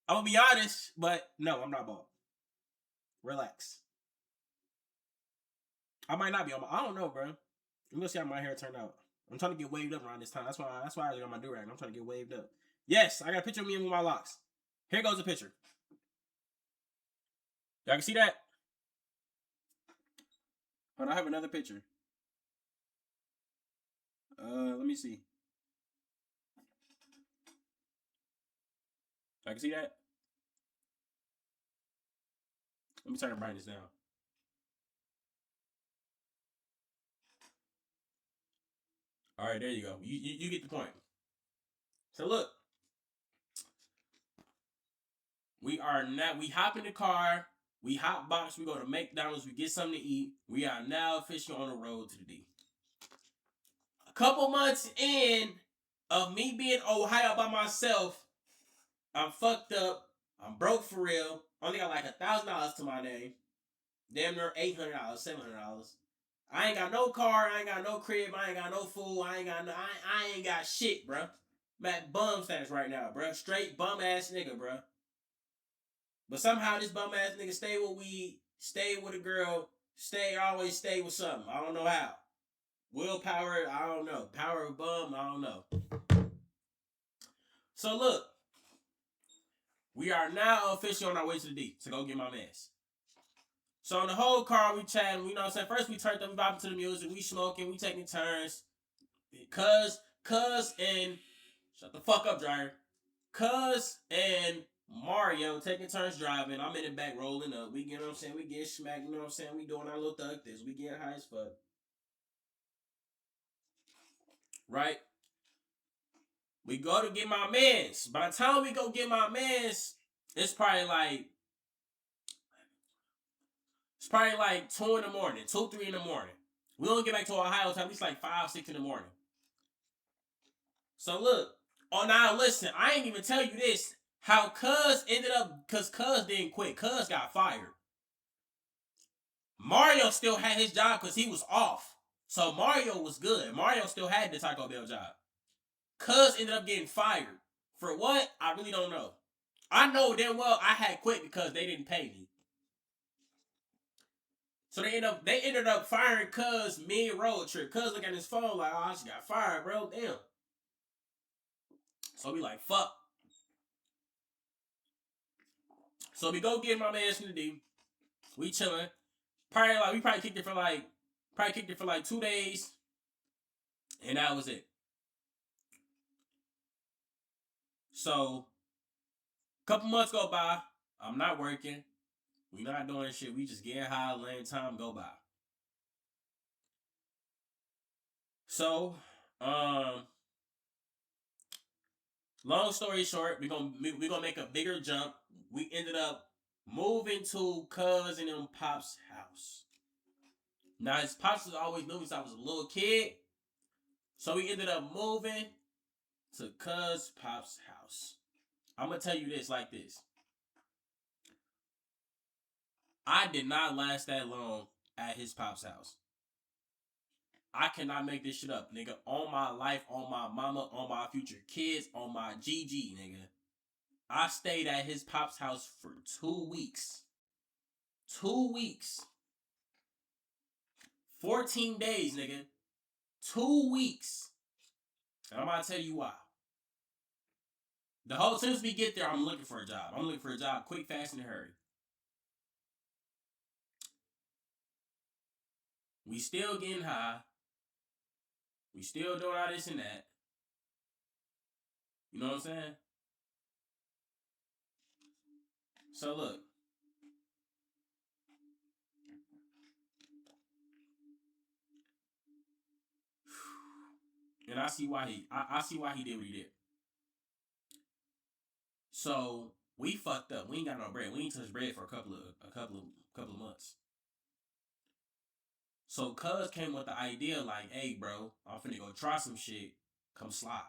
I'm gonna be honest, but no, I'm not bald. Relax. I might not be on my. I don't know, bro. I'm gonna see how my hair turned out. I'm trying to get waved up around this time. That's why I got my do-rag. I'm trying to get waved up. Yes, I got a picture of me with my locks. Here goes the picture. Y'all can see that? Hold on, I have another picture. Let me see. I can see that. Let me turn the brightness down. All right, there you go. You get the point. So look, we are now. We hop in the car. We hot box. We go to McDonald's. We get something to eat. We are now officially on the road to the D. A couple months in of me being Ohio by myself, I'm fucked up. I'm broke for real. Only got like $1,000 to my name. Damn near $800, $700. I ain't got no car. I ain't got no crib. I ain't got no food. I ain't got shit, bro. I'm at bum status right now, bro. Straight bum ass nigga, bro. But somehow this bum ass nigga stay with weed, stay with a girl, always stay with something. I don't know how. Willpower, I don't know. Power of bum, I don't know. So look, we are now officially on our way to the D to go get my mess. So in the whole car, we chatting. You know what I'm saying? First, we turned up, we vibing to the music. We smoking, we taking turns. Cuz, and shut the fuck up, driver. Cuz and Mario taking turns driving. I'm in the back rolling up. We, you know what I'm saying? We get smacked. You know what I'm saying? We doing our little thug this. We getting high as fuck. Right? We go to get my mans. By the time we go get my mans, it's probably like 2 in the morning, 2, 3 in the morning. We don't get back to Ohio till at least like 5, 6 in the morning. So look, oh now listen, I ain't even tell you this. How Cuz ended up, cause Cuz didn't quit. Cuz got fired. Mario still had his job because he was off. So Mario was good. Mario still had the Taco Bell job. Cuz ended up getting fired. For what? I really don't know. I know damn well I had quit because they didn't pay me. So they ended up firing Cuz mid road trip. Cuz look at his phone like, oh, I just got fired, bro. Damn. So we like, fuck. So we go get my man from the D. We chilling. We probably kicked it for like 2 days, and that was it. So a couple months go by. I'm not working. We not doing shit. We just getting high, letting time go by. So, long story short, we gonna make a bigger jump. We ended up moving to Cuz and them Pop's house. Now his Pops was always knew since I was a little kid. So we ended up moving to Cuz Pop's house. I'm gonna tell you this like this. I did not last that long at his Pop's house. I cannot make this shit up, nigga. On my life, on my mama, on my future kids, on my GG, nigga. I stayed at his Pop's house for 2 weeks. 2 weeks. 14 days, nigga. 2 weeks. And I'm about to tell you why. The whole since we get there, I'm looking for a job. I'm looking for a job quick, fast, and in a hurry. We still getting high. We still doing all this and that. You know what I'm saying? So look, and I see why he did what he did. So we fucked up. We ain't got no bread. We ain't touched bread for a couple of months. So Cuz came with the idea like, hey bro, I'm finna go try some shit. Come slide.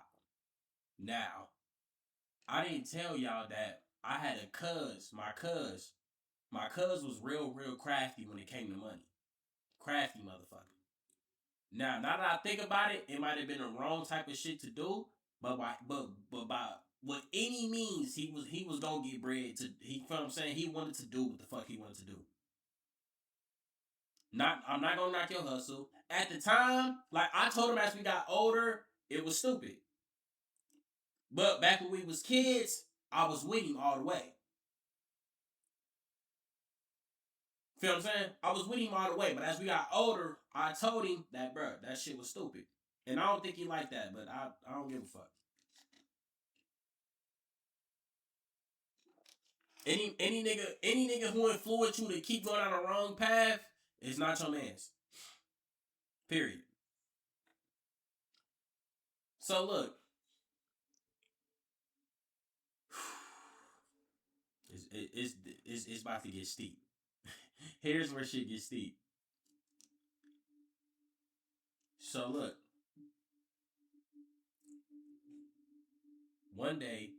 Now, I didn't tell y'all that I had a cuz, my cuz was real crafty when it came to money. Crafty motherfucker. Now that I think about it, it might have been the wrong type of shit to do, but by what any means he was gonna get bread to he you know what I'm saying he wanted to do what the fuck he wanted to do. Not I'm not gonna knock your hustle. At the time, like I told him as we got older, it was stupid. But back when we was kids, I was with him all the way. Feel what I'm saying? I was with him all the way, but as we got older, I told him that, bro, that shit was stupid. And I don't think he liked that, but I don't give a fuck. Any nigga who influenced you to keep going on the wrong path is not your man's. Period. So look, it's about to get steep. Here's where shit gets steep. So look, one day,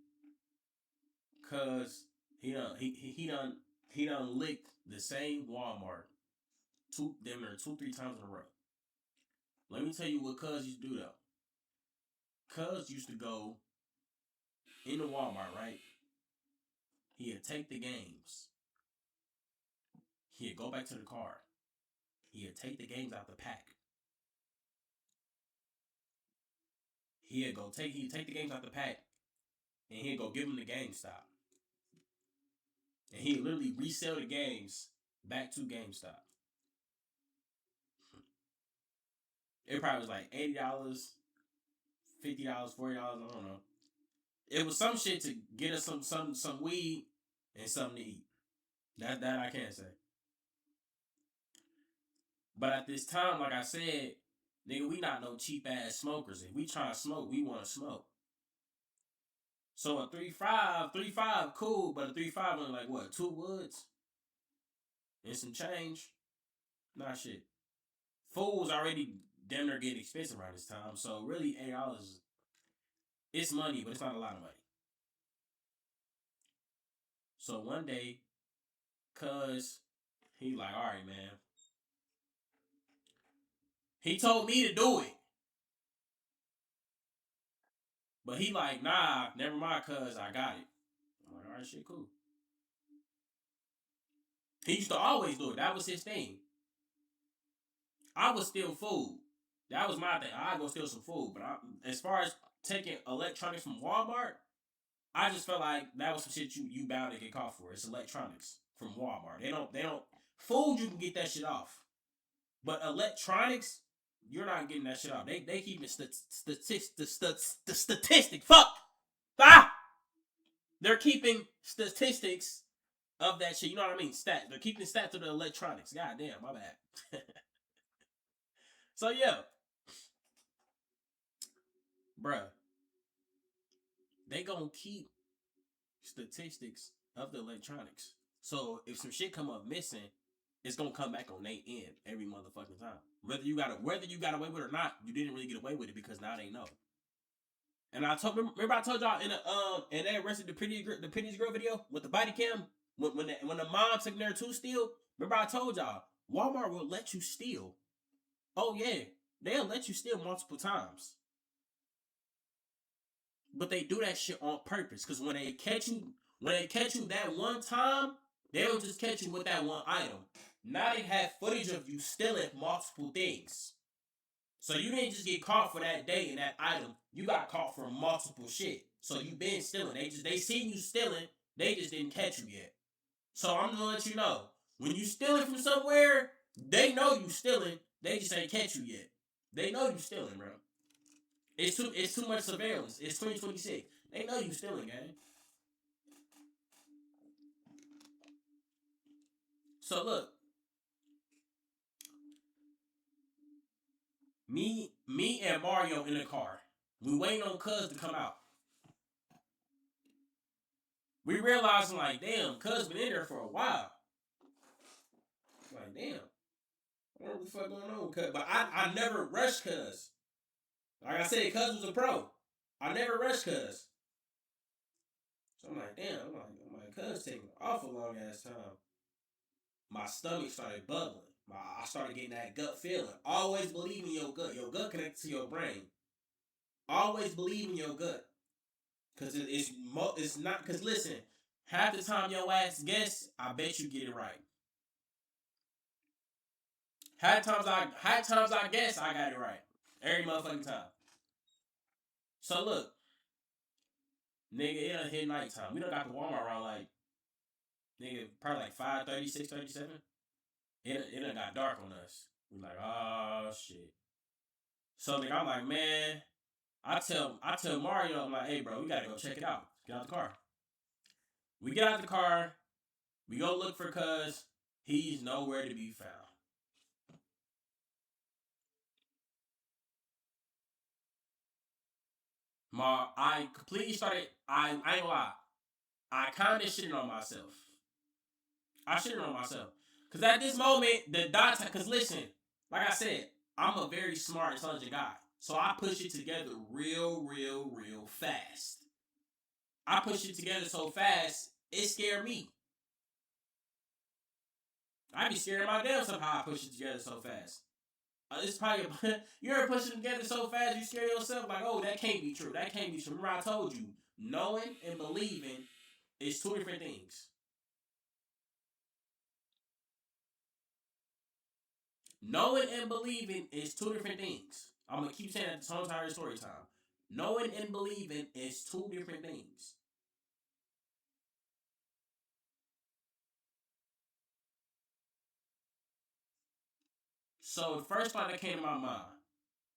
cuz he done licked the same Walmart damn near 2-3 times in a row. Let me tell you what Cuz used to do though. Cuz used to go in the Walmart, right? He'd take the games. He'd go back to the car. He'd take the games out the pack. He'd take the games out the pack and he'd go give them to GameStop. And he'd literally resell the games back to GameStop. It probably was like $80, $50, $40, I don't know. It was some shit to get us some weed and something to eat. That I can't say. But at this time, like I said, nigga, we not no cheap ass smokers. If we try to smoke, we want to smoke. So a 3.5, cool, but a 3.5 only like what, 2 woods and some change? Nah, shit. Food was already damn near getting expensive around this time, so really $8, it's money, but it's not a lot of money. So one day, cuz he like, all right, man. He told me to do it, but he like, nah, never mind, cuz I got it. I'm like, all right, shit, cool. He used to always do it. That was his thing. I would steal food. That was my thing. I go steal some food. But as far as taking electronics from Walmart, I just felt like that was some shit you bound to get caught for. It's electronics from Walmart. They don't food you can get that shit off, but electronics you're not getting that shit off. They keep it the statistic. Fuck ah. They're keeping statistics of that shit. You know what I mean? Stats. They're keeping stats of the electronics. God damn, my bad. So yeah, bruh, they gonna keep statistics of the electronics. So if some shit come up missing, it's gonna come back on their end every motherfucking time. Whether you got away with it or not, you didn't really get away with it because now they know. And remember I told y'all in that arrested the prettiest girl video with the body cam when the mom took there to steal. Remember I told y'all Walmart will let you steal. Oh yeah, they'll let you steal multiple times. But they do that shit on purpose. Cause when they catch you that one time, they don't just catch you with that one item. Now they have footage of you stealing multiple things. So you didn't just get caught for that day and that item. You got caught for multiple shit. So you been stealing. They seen you stealing. They just didn't catch you yet. So I'm gonna let you know. When you stealing from somewhere, they know you stealing. They just ain't catch you yet. They know you stealing, bro. It's too much surveillance. It's 2026. They know you stealing, man. So look, me and Mario in the car. We waiting on Cuz to come out. We realizing like, damn, Cuz been in there for a while. Like, damn, what the fuck going on, Cuz? But I never rushed Cuz. Like I said, Cuz was a pro. I never rushed Cuz. So I'm like, damn, I'm like, Cuz taking an awful long ass time. My stomach started bubbling. I started getting that gut feeling. Always believe in your gut. Your gut connected to your brain. Always believe in your gut. Cause it's not. Cause listen, half the time your ass guess, I bet you get it right. Half times I guess I got it right. Every motherfucking time. So look, nigga, it done hit nighttime. We done got the Walmart around like nigga probably like 5:30, 6:37. It done got dark on us. We like, oh shit. So nigga, I'm like, man. I tell Mario, I'm like, hey bro, we gotta go check it out. Get out the car. We get out the car. We go look for Cuz. He's nowhere to be found. I completely started. I ain't gonna lie. I kind of shitted on myself. I shitted on myself because at this moment the dots. Because listen, like I said, I'm a very smart, intelligent guy. So I push it together real fast. I push it together so fast it scared me. I be scared of my damn self how I push it together so fast. It's probably you ever push it together so fast you scare yourself like, oh, that can't be true. That can't be true. Remember I told you, knowing and believing is two different things. Knowing and believing is two different things. I'm gonna keep saying that this whole entire story time. Knowing and believing is two different things. So the first thought that came to my mind,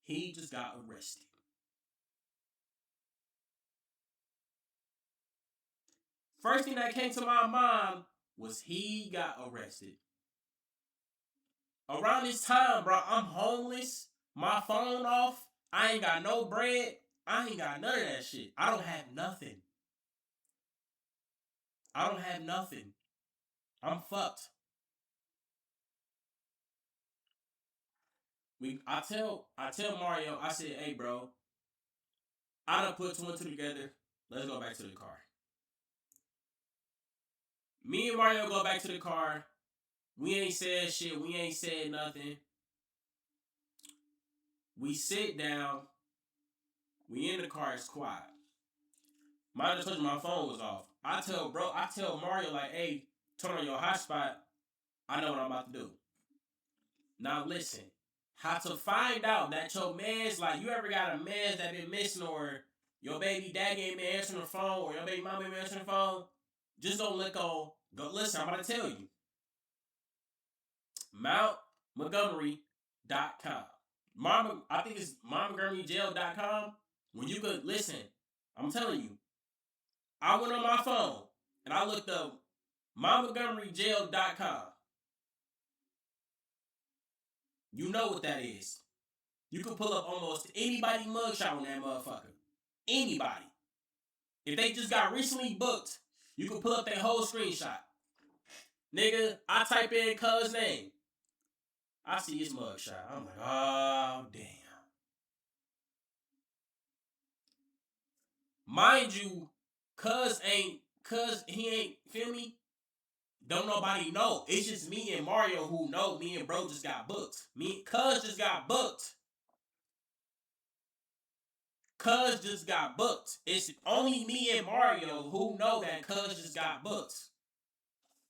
he just got arrested. First thing that came to my mind was he got arrested. Around this time, bro, I'm homeless. My phone off. I ain't got no bread. I ain't got none of that shit. I don't have nothing. I don't have nothing. I'm fucked. I tell Mario, I said, hey bro, I done put two and two together. Let's go back to the car. Me and Mario go back to the car. We ain't said shit. We ain't said nothing. We sit down. We in the car. It's quiet. Mind just told you my phone was off. I tell Mario like, hey, turn on your hotspot. I know what I'm about to do. Now listen, how to find out that your man's like, you ever got a man that been missing or your baby daddy ain't been answering the phone or your baby mama ain't been answering the phone? Just don't look on. Go listen. I'm about to tell you. MountMontgomery.com. I think it's MontgomeryJail.com. When you could listen, I'm telling you, I went on my phone and I looked up MontGomeryJail.com. You know what that is. You can pull up almost anybody mugshot on that motherfucker. Anybody. If they just got recently booked, you can pull up their whole screenshot. Nigga, I type in cuz name. I see his mugshot. I'm like, oh damn. Mind you, cuz he ain't feel me. Don't nobody know. It's just me and Mario who know. Me and bro just got booked. Me cuz just got booked. Cuz just got booked. It's only me and Mario who know that Cuz just got booked.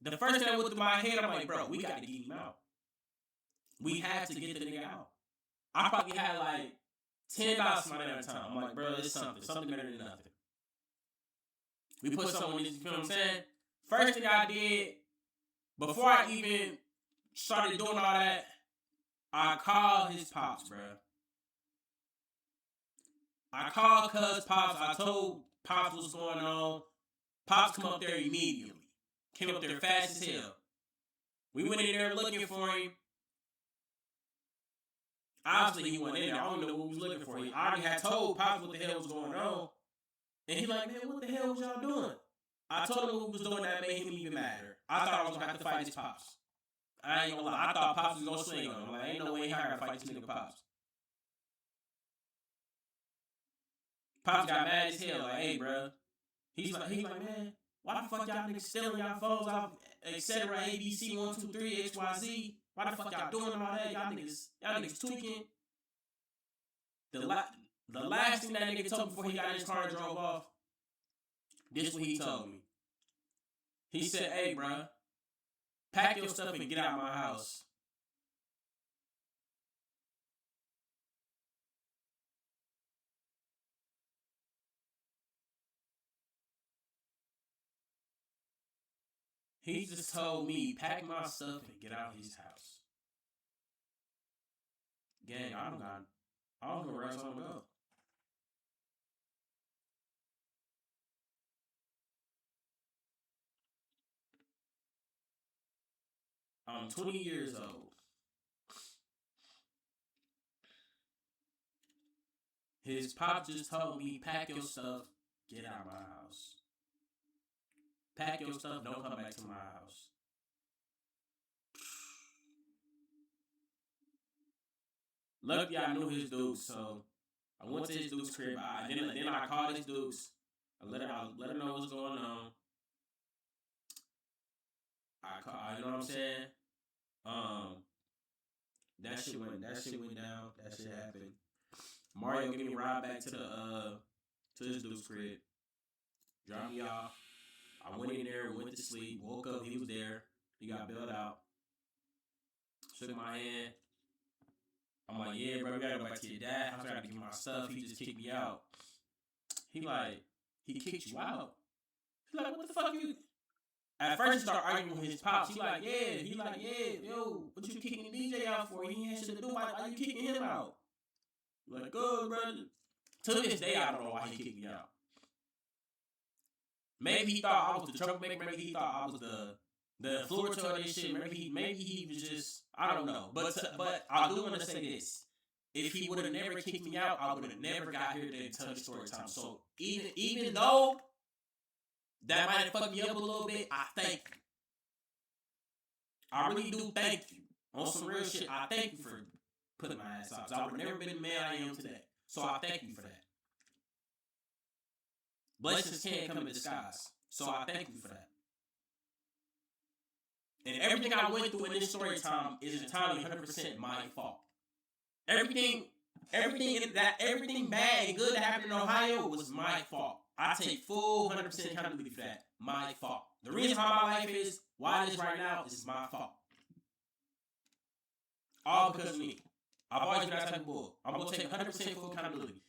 The first thing that went through my head, I'm like, bro, we got to get him out. We have to get the nigga out. I probably had like $10 for my damn time. I'm like, bro, it's something better than nothing. We put something on this, you feel what I'm saying? First thing I did, before I even started doing all that, I called his pops, bro. I called cuz pops. I told pops what's going on. Pops come up there immediately. Came up there fast as hell. We went in there looking for him. Obviously, he wasn't in there. I don't know what we was looking for. I already had told Pops what the hell was going on. And he like, man, what the hell was y'all doing? I told him what we was doing that made him even madder. I thought I was going to have to fight his Pops. I ain't gonna lie. I thought Pops was going to swing on him. Like, ain't no way I got to fight this nigga Pops. Pops got mad as hell. Like, hey, bro. He's like, man, why the fuck y'all niggas stealing y'all phones off, etc. ABC 1 2 3 XYZ? Why the fuck y'all doing all that? Y'all niggas tweaking. The last thing that nigga told me before he got in his car and drove off, this is what he told me. He said, hey, bro, pack your stuff and get out of my house. He just told me, pack my stuff and get out of his house. Gang, I don't know where else I'm gonna go. I'm 20 years old. His pop just told me, pack your stuff, get out of my house. Pack your stuff, don't come back to my house. Luckily, I knew his dudes, so I went to his dude's crib. Then I called his dudes. I let her know what's going on. You know what I'm saying? That shit went down. That shit happened. Mario gave me a ride back to his dude's crib. Dropped me off. I went in there, went to sleep, woke up, he was there. He got bailed out. Shook my hand. I'm like, yeah, bro, we gotta go back to your dad. I gotta give him my stuff. He just kicked me out. He kicked you out. He's like, what the fuck you? At first, he started arguing with his pops. He like, yeah, yo, what you kicking DJ out for? He ain't shit to do. Why you kicking him out? Like, good, brother. To this day, I don't know why he kicked me out. Maybe he thought I was the troublemaker. Maybe he thought I was the influencer of this shit. Maybe he was just, I don't know. But I do want to say this. If he would have never kicked me out, I would have never got here to tell the story time. So even though that might have fucked me up a little bit, I thank you. I really do thank you. On some real shit, I thank you for putting my ass out. I would have never been the man I am today. So I thank you for that. Blessings can't come in disguise. So I thank you for that. And everything I went through in this story time is entirely 100% my fault. Everything bad and good that happened in Ohio was my fault. I take full 100% accountability for that. My fault. The reason how my life is, why it is right now, is my fault. All because of me. I've always been that type of bull. I'm going to take 100% full accountability.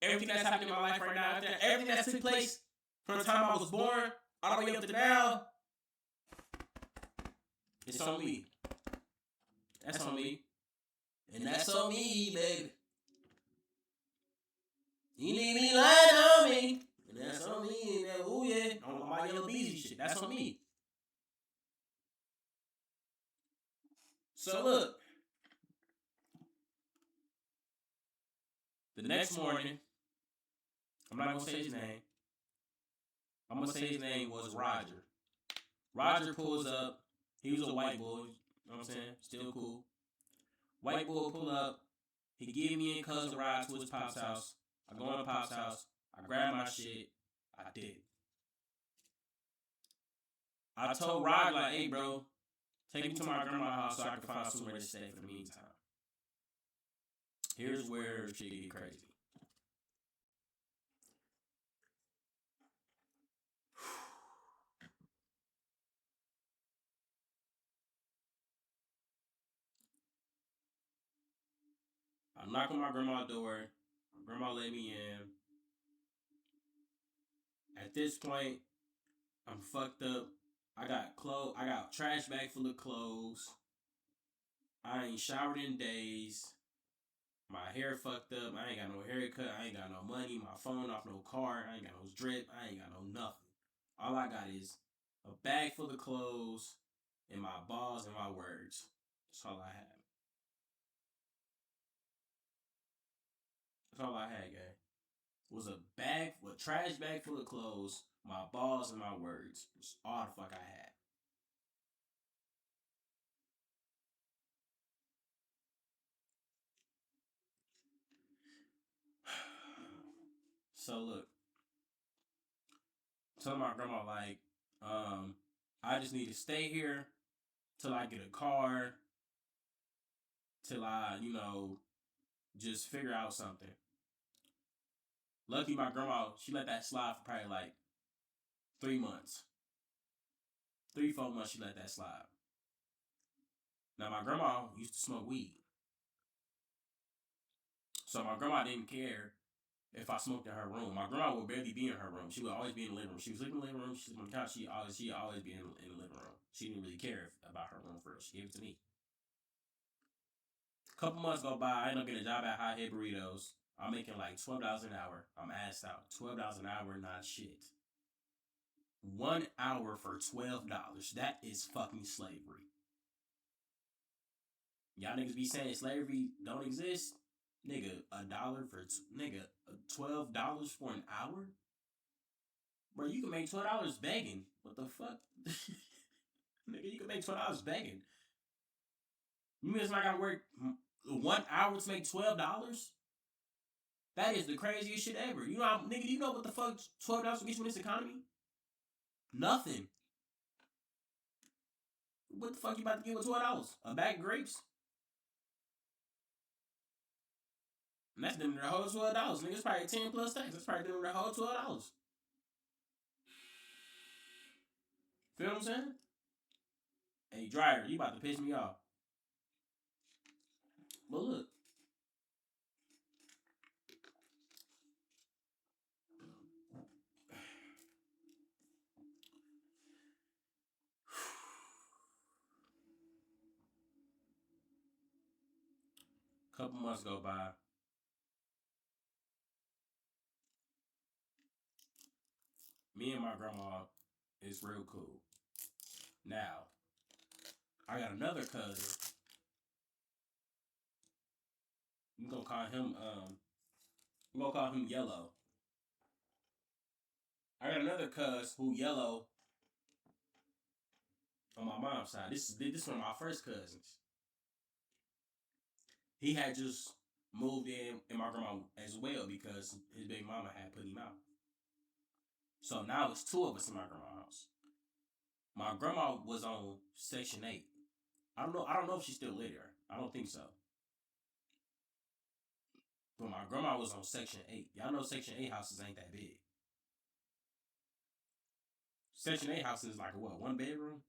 Everything that's happening in my life right now, everything that took place from the time I was born all the way up to now, it's on me. That's on me. And that's on me, baby. You need me lying on me. And that's on me. And oh yeah, on my yellow beezy shit. That's on me. So look. The next morning, I'm not gonna say his name. I'm gonna say his name was Roger. Roger pulls up. He was a white boy. You know what I'm saying? Still cool. White boy pull up. He give me and cuz a ride to his pop's house. I go in pop's house. I grab my shit. I did. I told Roger, like, hey, bro, take me to my grandma's house so I can find somewhere to stay for the meantime. Here's where shit get crazy. I knock on my grandma's door. My grandma let me in. At this point, I'm fucked up. I got clothes. I got trash bag full of clothes. I ain't showered in days. My hair fucked up. I ain't got no haircut. I ain't got no money. My phone off no card. I ain't got no drip. I ain't got no nothing. All I got is a bag full of clothes and my balls and my words. That's all I had. That's all I had, gang. Was a bag, a trash bag full of clothes, my balls and my words. That's all the fuck I had. So look, tell my grandma like, um, I just need to stay here till I get a car, till I, just figure out something. Lucky my grandma, she let that slide for probably like 3 months. 3, 4 months she let that slide. Now my grandma used to smoke weed. So my grandma didn't care if I smoked in her room. My grandma would barely be in her room. She would always be in the living room. She was sleeping in the living room. She sleep on the couch. She always be in the living room. She didn't really care about her room first. She gave it to me. A couple months go by. I end up getting a job at Hot Head Burritos. I'm making like $12 an hour. I'm assed out. $12 an hour, not shit. 1 hour for $12. That is fucking slavery. Y'all niggas be saying slavery don't exist. Nigga, a dollar for nigga, $12 for an hour? Bro, you can make $12 begging. What the fuck? Nigga, you can make $12 begging. You mean I gotta work 1 hour to make $12? That is the craziest shit ever. You know, nigga, you know what the fuck $12 will get you in this economy? Nothing. What the fuck you about to get with $12? A bag of grapes? And that's them the whole $12. Nigga, it's probably 10 plus tax. That's probably them the whole $12. Feel what I'm saying? Hey, Dryer, you about to piss me off. But look, a couple months go by. Me and my grandma is real cool. Now, I got another cousin. We gonna call him we gonna call him Yellow. I got another cuz who Yellow on my mom's side. This is one of my first cousins. He had just moved in my grandma as well because his baby mama had put him out. So now it's two of us in my grandma's house. My grandma was on Section 8. I don't know if she's still there. I don't think so. But my grandma was on Section 8. Y'all know Section 8 houses ain't that big. Section 8 houses is like a what, 1 bedroom?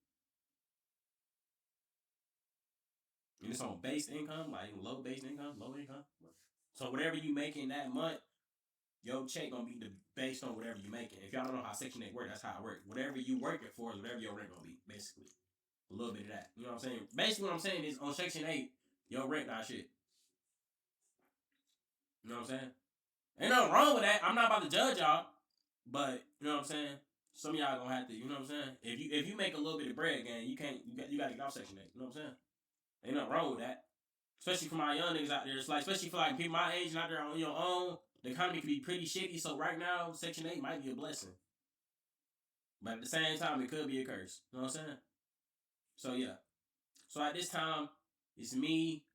And it's on base income, like low base income, low income. So whatever you making that month, your check gonna be based on whatever you making. If y'all don't know how Section 8 work, that's how it works. Whatever you working for is whatever your rent gonna be, basically. A little bit of that. You know what I'm saying? Basically what I'm saying is on Section 8, your rent not shit. You know what I'm saying? Ain't nothing wrong with that. I'm not about to judge y'all. But you know what I'm saying? Some of y'all gonna have to, you know what I'm saying? If you make a little bit of bread, gang, you gotta get off Section 8. You know what I'm saying? Ain't nothing wrong with that. Especially for my young niggas out there. It's like, especially for like people my age and out there on your own, the economy can be pretty shitty. So right now, Section 8 might be a blessing. But at the same time, it could be a curse. You know what I'm saying? So yeah. So at this time, it's me,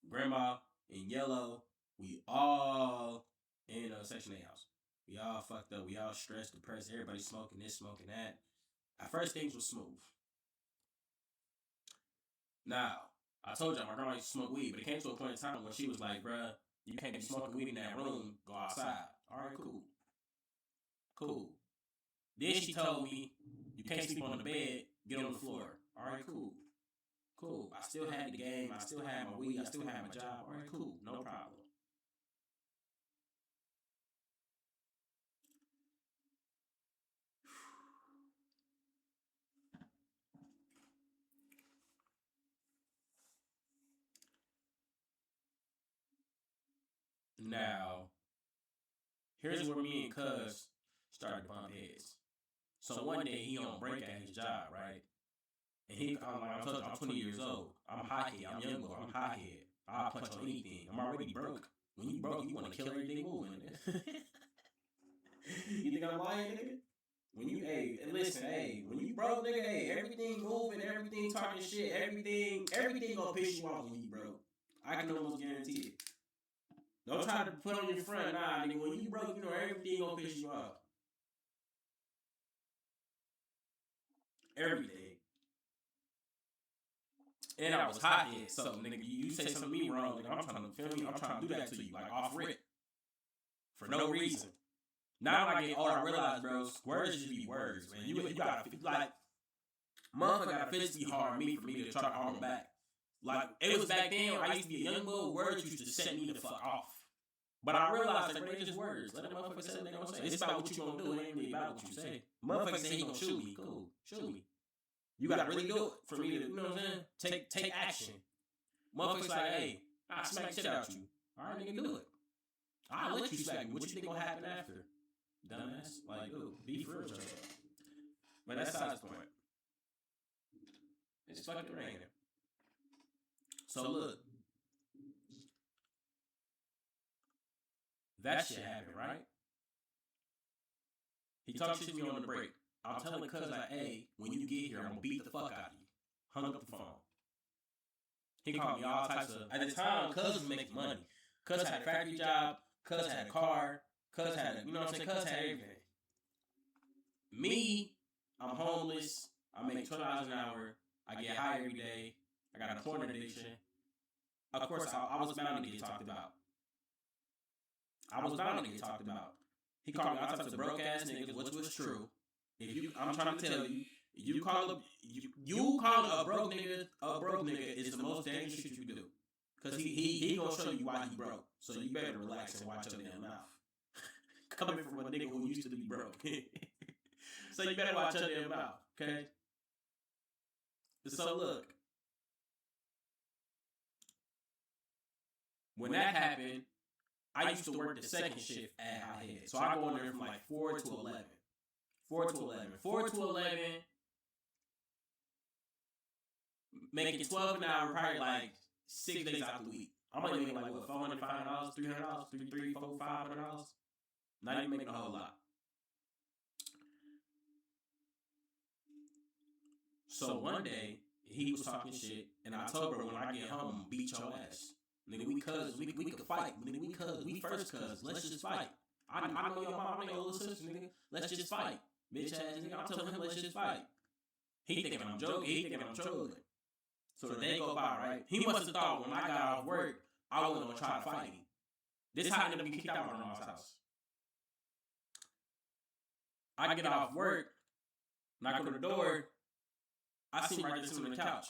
Grandma, and Yellow. We all in a Section 8 house. We all fucked up. We all stressed, depressed. Everybody smoking this, smoking that. At first, things were smooth. Now, I told y'all my grandma used to smoke weed, but it came to a point in time when she was like, bruh, you can't be smoking weed in that room. Go outside. All right, cool. Cool. Then she told me, you can't sleep on the bed. Get on the floor. All right, cool. Cool. I still had the game. I still had my weed. I still had my job. All right, cool. No problem. Now, here's where me and Cuz started to bump heads. So one day he on break at his job, right? And I told you, I'm 20 years old. I'm hot head. I'm young boy. I'm hot head. I'll punch on anything. I'm already broke. When you broke, you want to kill everything moving. You think I'm lying, nigga? When you, hey, listen, hey, when you broke, nigga, hey, everything moving, everything talking shit, everything gonna piss you off when you broke. I can almost guarantee it. Don't try to put on your front, nah, nigga. When you broke, you know everything gonna piss you off. Everything. And I was hot head, so nigga, you say something to me wrong, nigga, I'm trying to feel me. I'm trying to do that to you, like off rip, for no reason. Now when I get older, I realize, bro, words just be words, man. You gotta like, motherfucker gotta physically hard me for me to try to arm back. Like it was back then. I used to be a young boy. Words used to set me the fuck off. But I realized that they just words. Let the motherfucker say what they gonna say. It's about what you gonna do. It ain't really about what you say. Motherfucker say he gonna shoot me. Cool, shoot me. You gotta really do it for me to, you know what I'm saying? Take action. Motherfuckers like, hey, I smack shit out you. All right, nigga, do it. I'll let you smack me. What you think gonna happen after? Dumbass. Like, ooh, be for real. But that's size point. It's fucking raining. So look, that shit happened, right? He talks shit to me on the break. I'm telling Cuz like, hey, when you get here, I'm gonna beat the fuck out of you. Hung up the phone. He called me all types of. At the time, Cuz was making money. Cuz had a factory job. Cuz had a car. Cuz had a, you know what I'm saying? Cuz had everything. Me, I'm homeless. I make $12 an hour. I get high every day. I got a porn addiction. Of course, I was bound to get talked about. I was bound to get talked about. He called me all types of broke ass niggas, which was true. I'm trying to tell you, you call a broke nigga is the most dangerous shit you do. Cause he gonna show you why he broke. So you better relax and watch your damn mouth. Coming from a nigga who used to be broke. So you better watch your damn mouth, okay? So look, when that happened, I used to work the second shift at Hot Head. So I go in there from like 4 to 11. 4 to 11. 4 to 11, making 12 an hour, probably like 6 days out the week. I'm only making like, what, $400, $500, $300, $300, $400, $500? Not even making a whole lot. So one day, he was talking shit, and I told her, when I get home, I'm gonna beat your ass. Nigga, we cousins, we could fight. Nigga, we cousins, we first cousins. Let's just fight. I know your mom, I know your little sister, nigga. Let's just fight. Bitch ass nigga, I'm telling him, let's just fight. He thinking I'm joking. He thinking I'm trolling. So the day go by, right? He must have thought when I got off work, I wasn't gonna try to fight him. This is how I ended up getting kicked out of my mom's house. I get off work, knock on the door, I see him right there sitting on the couch.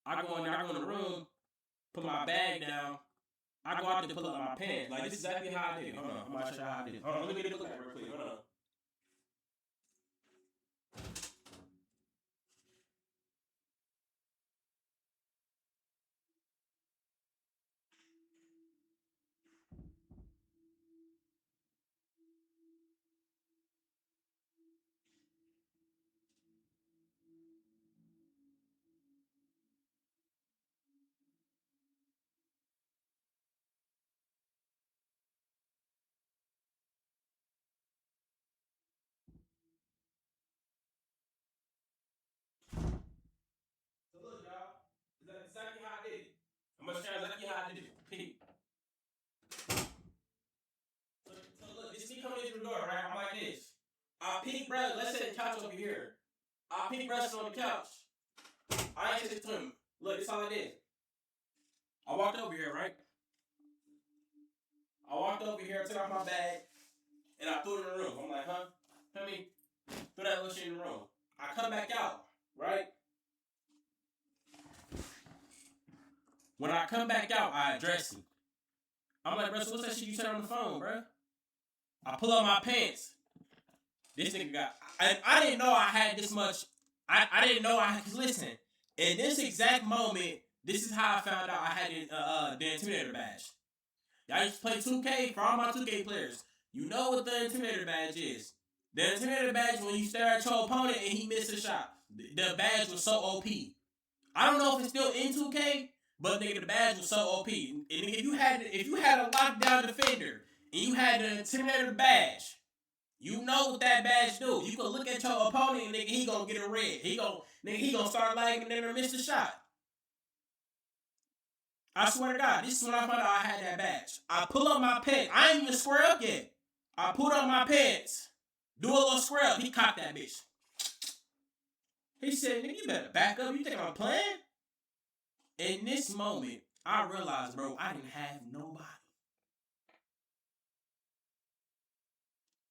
I go in there, I go in the room, put my bag down. I go out there, pull up my pants. Like, this is exactly how I did it. Hold on, I'm gonna show you how I did it. Hold on, let me get a look at it real quick. Hold on. So look, y'all. That's exactly how I did it. I'm gonna show you exactly how I did it. Peep. So look, this me coming into the door, right? I'm like this. I peek bruh, let's say the couch over here. I peek bruh on the couch. I ain't sit to him. Look, this all I did. I walked over here, right? I walked over here, took out my bag, and I threw it in the room. I'm like, huh? Tell me, threw that little shit in the room. I come back out, right? When I come back out, I address him. I'm like, bro, so what's that shit you said on the phone, bro? I pull up my pants. This nigga got... I didn't know I had this much... I didn't know I... Listen, in this exact moment, This is how I found out I had the Intimidator badge. Y'all used to play 2K for all my 2K players. You know what the Intimidator badge is. The Intimidator badge when you stare at your opponent and he missed a shot. The badge was so OP. I don't know if it's still in 2K, but nigga, the badge was so OP. And if you had a lockdown defender and you had the Intimidator badge, you know what that badge do. You can look at your opponent and nigga, he gonna get a red. He gonna start lagging and then miss the shot. I swear to God, this is when I found out I had that badge. I pull up my pants. I ain't even square up yet. I pulled up my pants. Do a little square up. He cocked that bitch. He said, nigga, you better back up. You think I'm playing? In this moment, I realized, bro, I didn't have nobody.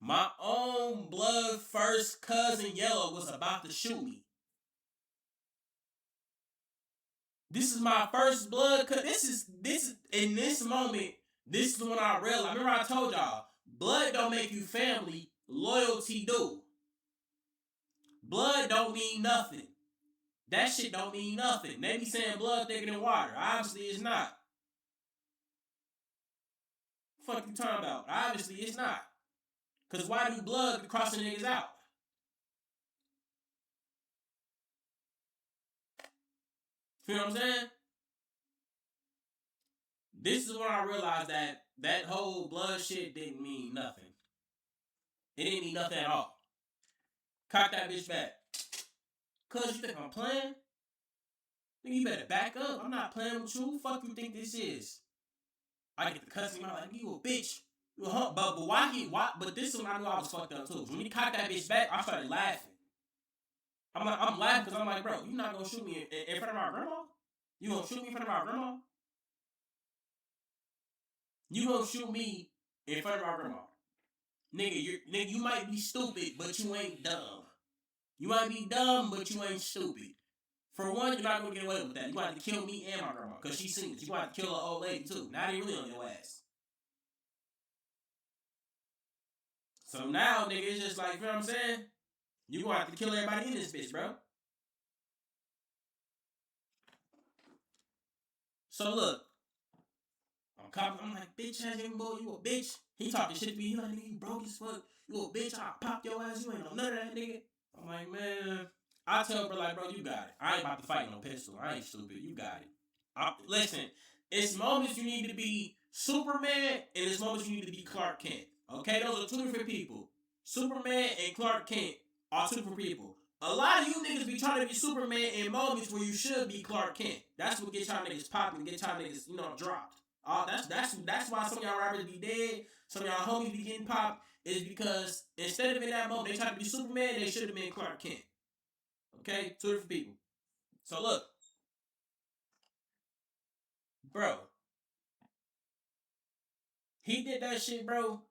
My own blood first cousin Yellow was about to shoot me. This is my first blood. This is in this moment. This is when I realized. Remember I told y'all, blood don't make you family. Loyalty do. Blood don't mean nothing. That shit don't mean nothing. They be saying blood thicker than water. Obviously, it's not. Fuck you talking about? Obviously, it's not. Cause why do blood crossing niggas out? You know what I'm saying? This is when I realized that that whole blood shit didn't mean nothing. It didn't mean nothing at all. Cock that bitch back. Cause you think I'm playing? Nigga, you better back up. I'm not playing with you. Fuck you think this is? I get the cussing him out like, you a bitch. You a hump. But but this is when I knew I was fucked up too. When he cocked that bitch back, I started laughing. I'm laughing because I'm like, bro, you not gonna shoot me in front of my grandma? You gonna shoot me in front of my grandma? You gonna shoot me in front of my grandma? Nigga, you might be stupid, but you ain't dumb. You might be dumb, but you ain't stupid. For one, you're not gonna get away with that. You got to kill me and my grandma, cause she's seen it. You got to kill an old lady too. Now they really on your ass. So now, nigga, it's just like, you know what I'm saying? You gonna have to kill everybody in this bitch, bro. So look, I'm like, bitch ass young boy, you a bitch. He talking shit to me. He like, nigga, you broke as fuck. You a bitch. I'll pop your ass. You ain't know none of that, nigga. I'm like, man. I tell bro, like, bro, you got it. I ain't about to fight no pistol. I ain't stupid. You got it. Listen, it's moments you need to be Superman, and it's moments you need to be Clark Kent. Okay, those are two different people. Superman and Clark Kent are two different people. A lot of you niggas be trying to be Superman in moments where you should be Clark Kent. That's what gets y'all niggas popping, get y'all niggas, dropped. That's why some of y'all rappers be dead, some of y'all homies be getting popped, is because instead of in that moment they try to be Superman, they should have been Clark Kent. Okay? Two different people. So look, bro, he did that shit, bro.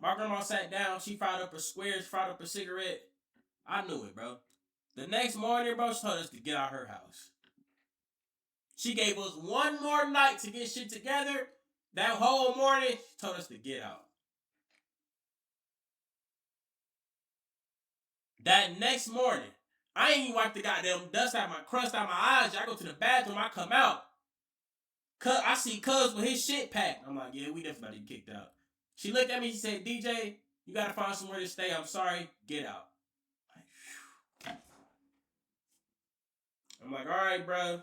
My grandma sat down, she fried up her squares, fried up a cigarette. I knew it, bro. The next morning, bro, she told us to get out her house. She gave us one more night to get shit together. That whole morning, she told us to get out. That next morning, I ain't even wiped the goddamn dust out my crust out my eyes. I go to the bathroom, I come out. I see Cuz with his shit packed. I'm like, yeah, we definitely kicked out. She looked at me, she said, DJ, you gotta find somewhere to stay. I'm sorry, get out. I'm like, all right, bro.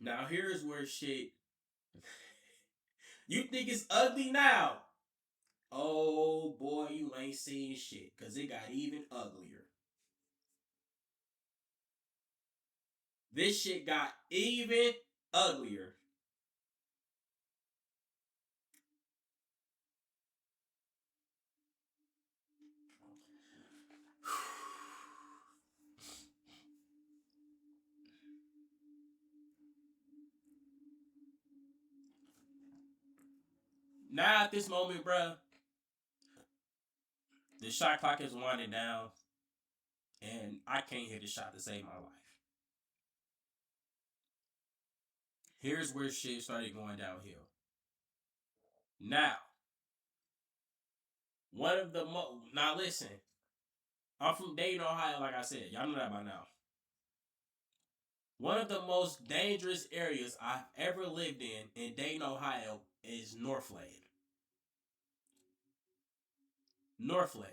Now here's where shit. You think it's ugly now? Oh boy, you ain't seen shit, cause it got even uglier. This shit got even uglier. Now at this moment, bro, the shot clock is winding down, and I can't hit a shot to save my life. Here's where shit started going downhill. Now, now listen, I'm from Dayton, Ohio. Like I said, y'all know that by now. One of the most dangerous areas I've ever lived in Dayton, Ohio, is Northland. Northland.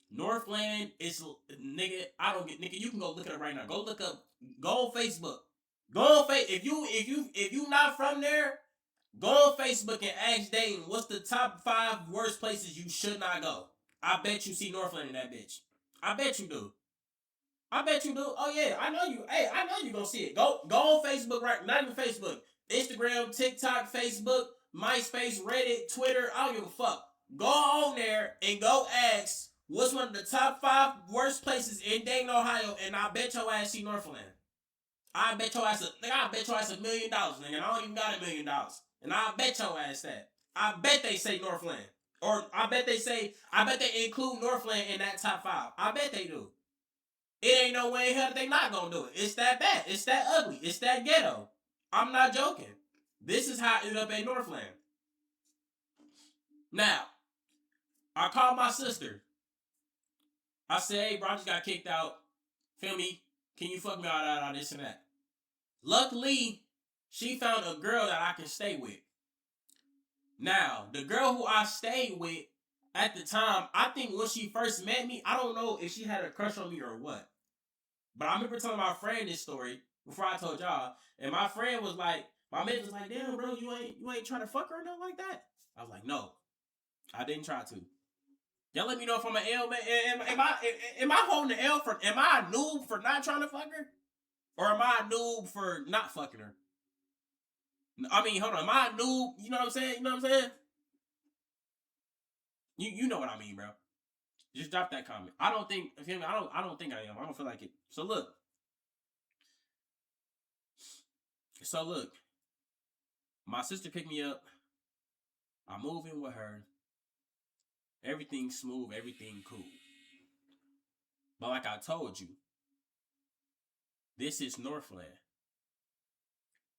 Northland is nigga. I don't get nigga. You can go look it up right now. Go look up. Go on Facebook. Go on face. If you not from there, go on Facebook and ask Dayton what's the top 5 worst places you should not go. I bet you see Northland in that bitch. I bet you do. I bet you do. Oh yeah, I know you. Hey, I know you gonna see it. Go on Facebook right. Not even Facebook. Instagram, TikTok, Facebook, MySpace, Reddit, Twitter. I don't give a fuck. Go on there and go ask what's one of the top 5 worst places in Dayton, Ohio, and I bet your ass see Northland. I bet your ass a nigga. I bet your ass $1,000,000, nigga. And I don't even got $1,000,000, and I bet your ass that. I bet they say Northland, or I bet they say. I bet they include Northland in that top 5. I bet they do. It ain't no way in hell that they not gonna do it. It's that bad. It's that ugly. It's that ghetto. I'm not joking. This is how it ended up at Northland. Now, I called my sister. I said, hey, bro, I just got kicked out. Feel me? Can you fuck me out this and that? Luckily, she found a girl that I can stay with. Now, the girl who I stayed with at the time, I think when she first met me, I don't know if she had a crush on me or what. But I remember telling my friend this story before I told y'all, and my friend was like, my man was like, "Damn, bro, you ain't trying to fuck her or nothing like that." I was like, "No, I didn't try to." Y'all let me know if I'm an L man. Am I holding the L for? Am I a noob for not trying to fuck her, or am I a noob for not fucking her? I mean, hold on, am I a noob? You know what I'm saying? You know what I'm saying? You know what I mean, bro. Just drop that comment. I don't think. I don't think I am. I don't feel like it. So look. My sister picked me up. I move in with her. Everything smooth, everything cool. But like I told you, this is Northland.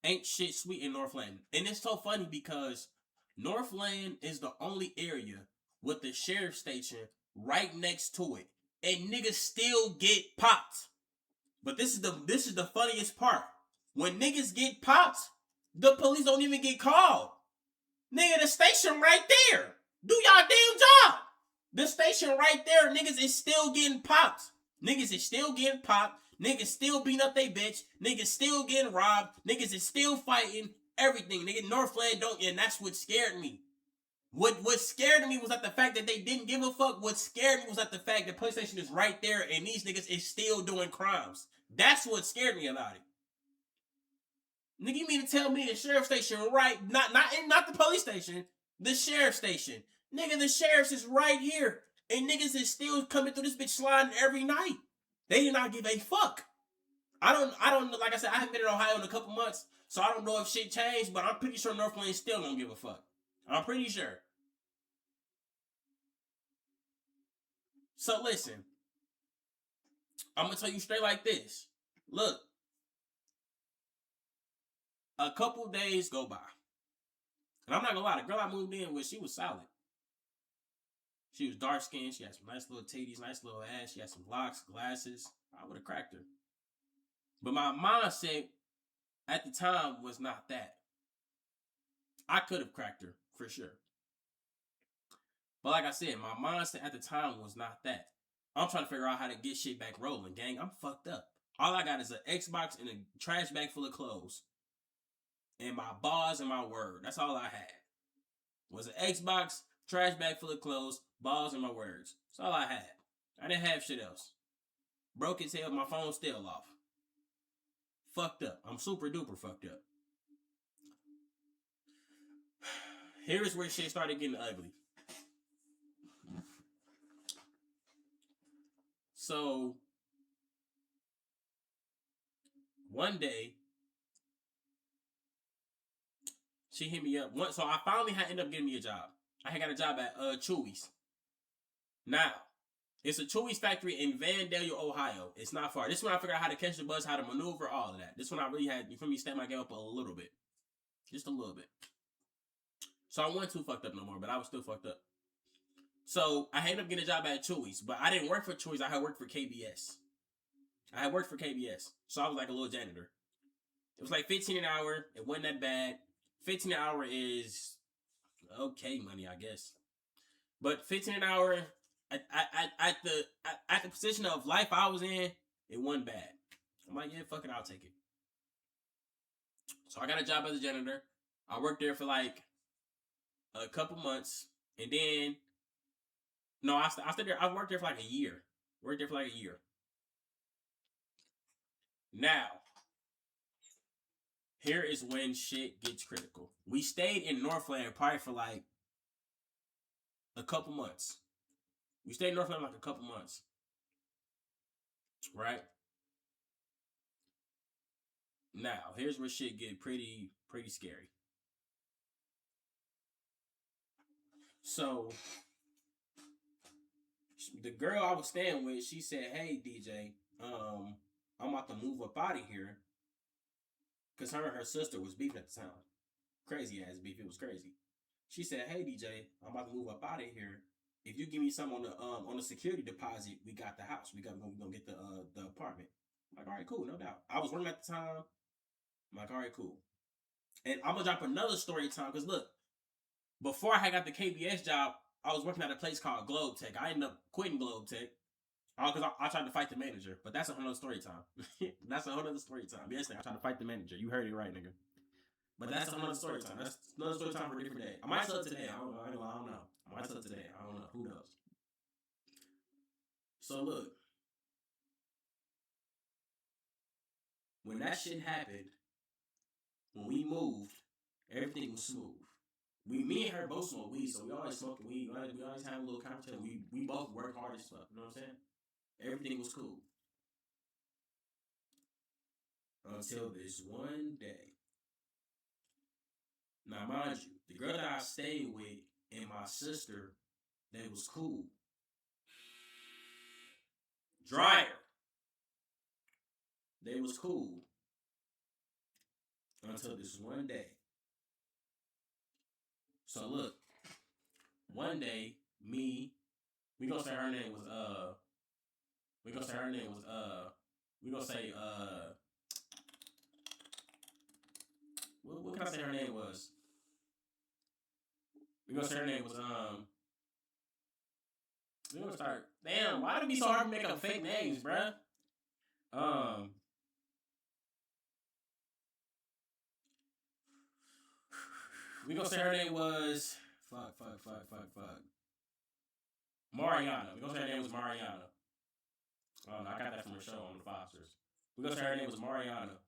Ain't shit sweet in Northland. And it's so funny because Northland is the only area with the sheriff station right next to it. And niggas still get popped. But this is the funniest part. When niggas get popped, the police don't even get called. Nigga, the station right there. Do y'all damn job. The station right there, niggas is still getting popped. Niggas is still getting popped. Niggas still beating up they bitch. Niggas still getting robbed. Niggas is still fighting. Everything. Nigga, Northland don't, and that's what scared me. What scared me was that the fact that they didn't give a fuck. What scared me was that the fact that police station is right there and these niggas is still doing crimes. That's what scared me about it. Nigga, you mean to tell me the sheriff station right, not the police station, the sheriff station. Nigga, the sheriff's is right here. And niggas is still coming through this bitch sliding every night. They did not give a fuck. I don't like I said, I haven't been in Ohio in a couple months, so I don't know if shit changed, but I'm pretty sure Northland still don't give a fuck. I'm pretty sure. So listen, I'm gonna tell you straight like this. Look, a couple days go by. And I'm not gonna lie, the girl I moved in with, she was solid. She was dark skinned, she had some nice little titties, nice little ass, she had some locks, glasses. I would have cracked her. But my mindset at the time was not that. I could have cracked her, for sure. But like I said, my mindset at the time was not that. I'm trying to figure out how to get shit back rolling, gang. I'm fucked up. All I got is an Xbox and a trash bag full of clothes. And my bars and my word. That's all I had. Was an Xbox, trash bag full of clothes, balls, and my words. That's all I had. I didn't have shit else. Broke as hell, my phone's still off. Fucked up. I'm super duper fucked up. Here's where shit started getting ugly. So, one day, she hit me up. So I finally had ended up getting me a job. I had got a job at Chewy's. Now, it's a Chewy's factory in Vandalia, Ohio. It's not far. This is when I figured out how to catch the bus, how to maneuver, all of that. This one I really had, you feel me, step my game up a little bit. Just a little bit. So I wasn't too fucked up no more, but I was still fucked up. So I ended up getting a job at Chewy's, but I didn't work for Chewy's. I had worked for KBS. I had worked for KBS, so I was like a little janitor. It was like 15 an hour. It wasn't that bad. 15 an hour is okay money, I guess. But 15 an hour at the position of life I was in, it wasn't bad. I'm like, yeah, fuck it, I'll take it. So I got a job as a janitor. I worked there for like a couple months, and then no, I stayed there. I worked there for like a year. Worked there for like a year. Now, here is when shit gets critical. We stayed in Northland probably for like a couple months. We stayed in Northland like a couple months, right? Now, here's where shit get pretty scary. So, the girl I was staying with, she said, "Hey, DJ, I'm about to move up out of here because her and her sister was beefing at the time. Crazy ass beef. It was crazy. She said, "Hey, DJ, I'm about to move up out of here. If you give me some on the security deposit, we got the house. We gonna get the apartment." I'm like, all right, cool, no doubt. I was working at the time. I'm like, all right, cool. And I'm gonna drop another story time because look, before I had got the KBS job, I was working at a place called Globe Tech. I ended up quitting Globe Tech because I tried to fight the manager, but that's a whole other story time. That's a whole other story time. Yes, I tried to fight the manager. You heard it right, nigga. But that's another story time. That's another story time for a different day. I might tell it today. I don't know. I don't know. I might tell it today. I don't know. Who knows? So look, when that shit happened, when we moved, everything was smooth. Me and her both smoke weed, so we always smoked weed. We always have a little conversation. We both work hard as fuck. You know what I'm saying? Everything was cool until this one day. Now, mind you, the girl that I stayed with and my sister, they was cool. Dryer. They was cool until this one day. So look, one day, we gonna say her name was we gonna say her name was we gonna say what can I say her name was? We gonna say her name was we gonna start. Damn, why do it be so hard to make up fake names, bruh? Um, we gonna say her name was fuck. Mariana. We gonna say her name was Mariana. I got that from her show on the Fosters. We gonna say her name was Mariana.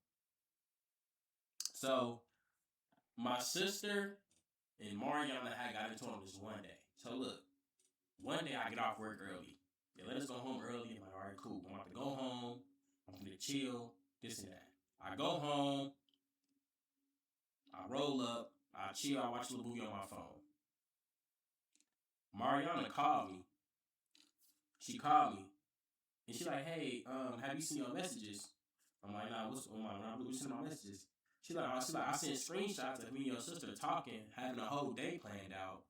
So my sister and Mariana had got into it this one day. So look, one day I get off work early. They let us go home early. I'm like, all right, cool. I'm about to go home. I'm gonna chill, this and that. I go home. I roll up. I chill. I watch a little movie on my phone. Mariana called me. She called me. And she's like, hey, have you seen your messages? I'm like, nah, what's going on? I'm sending my messages. She's like, I sent screenshots of me and your sister talking, having a whole day planned out.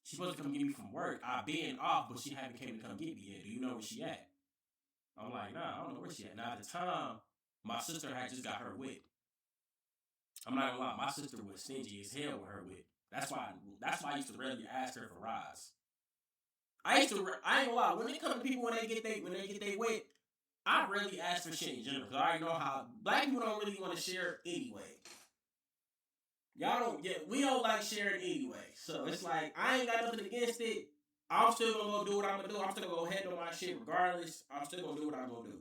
She's supposed to come get me from work. I've been off, but she haven't came to come get me yet. Do you know where she at? I'm like, nah, I don't know where she at. Now, at the time, my sister had just got her whip. I'm not gonna lie, my sister was stingy as hell with her whip. That's why I used to rarely ask her for rides. I ain't gonna lie, when it comes to people when they get they whip, I rarely ask for shit in general because I already know how black people don't really want to share anyway. Y'all don't we don't like sharing anyway. So it's like I ain't got nothing against it. I'm still gonna go do what I'm gonna do. I'm still gonna handle my shit regardless. I'm still gonna do what I'm gonna do.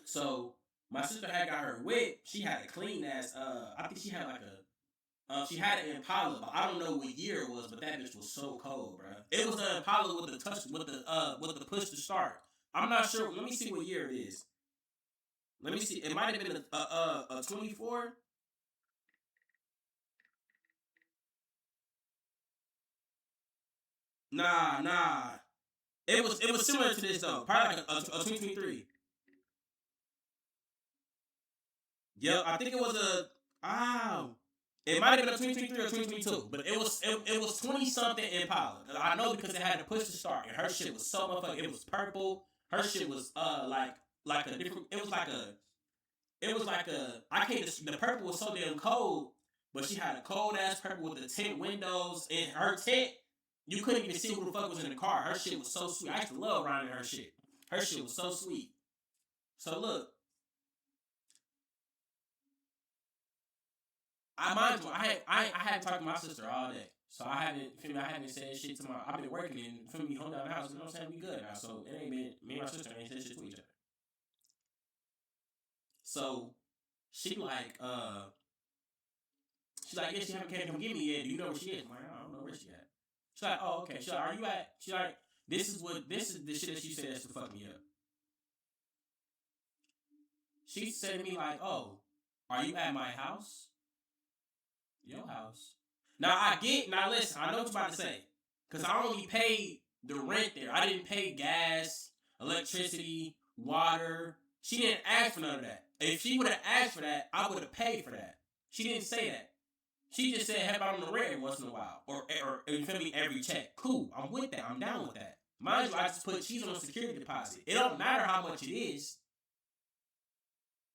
So my sister had got her whip. She had a clean ass. I think she had like a. She had an Impala, but I don't know what year it was. But that bitch was so cold, bro. It was an Impala with the push to start. I'm not sure. Let me see what year it is. Let me see. It might have been a 24. Nah. It was similar to this though. Probably like a 2023. Yep, I think it was a it might have been a 2023 or 2022, but it was 20 something Impala. I know because it had to push to start, and her shit was so motherfucking. It was purple. Her shit was like a different. It was like a. I can't. The purple was so damn cold, but she had a cold ass purple with the tint windows, and her tent, you couldn't even see who the fuck was in the car. Her shit was so sweet. I used to love riding her shit. Her shit was so sweet. So look, I mind you, I haven't talked to my sister all day. So I haven't said shit to my. I've been working and feel me, home down the house. You know what I'm saying? We good now. So it ain't been me and my sister ain't said shit to each other. So she like she's like, yeah, she haven't came to come get me yet. Do you know where she is? I'm like, I don't know where she at. She's like, oh, okay. She's like, are you at? She's like, this is the shit that she said that's to fuck me up. She said to me like, oh, are you at my house? Your house. Now listen, I know what you're about to say. Cause I only paid the rent there. I didn't pay gas, electricity, water. She didn't ask for none of that. If she would have asked for that, I would have paid for that. She didn't say that. She just said help out on the rent once in a while. Or you feel me, every check. Cool. I'm with that. I'm down with that. Mind you, I just put cheese on a security deposit. It don't matter how much it is.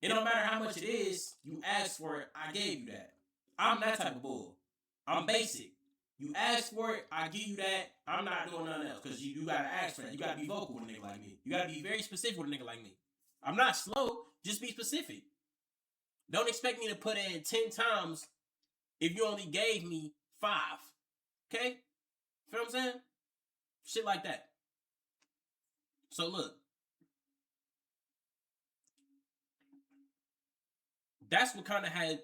It don't matter how much it is. You asked for it, I gave you that. I'm that type of bull. I'm basic. You ask for it, I give you that. I'm not doing nothing else. Because you gotta ask for that. You gotta be vocal with a nigga like me. You gotta be very specific with a nigga like me. I'm not slow, just be specific. Don't expect me to put in 10 times if you only gave me 5. Okay? Feel what I'm saying? Shit like that. So look. That's what kind of had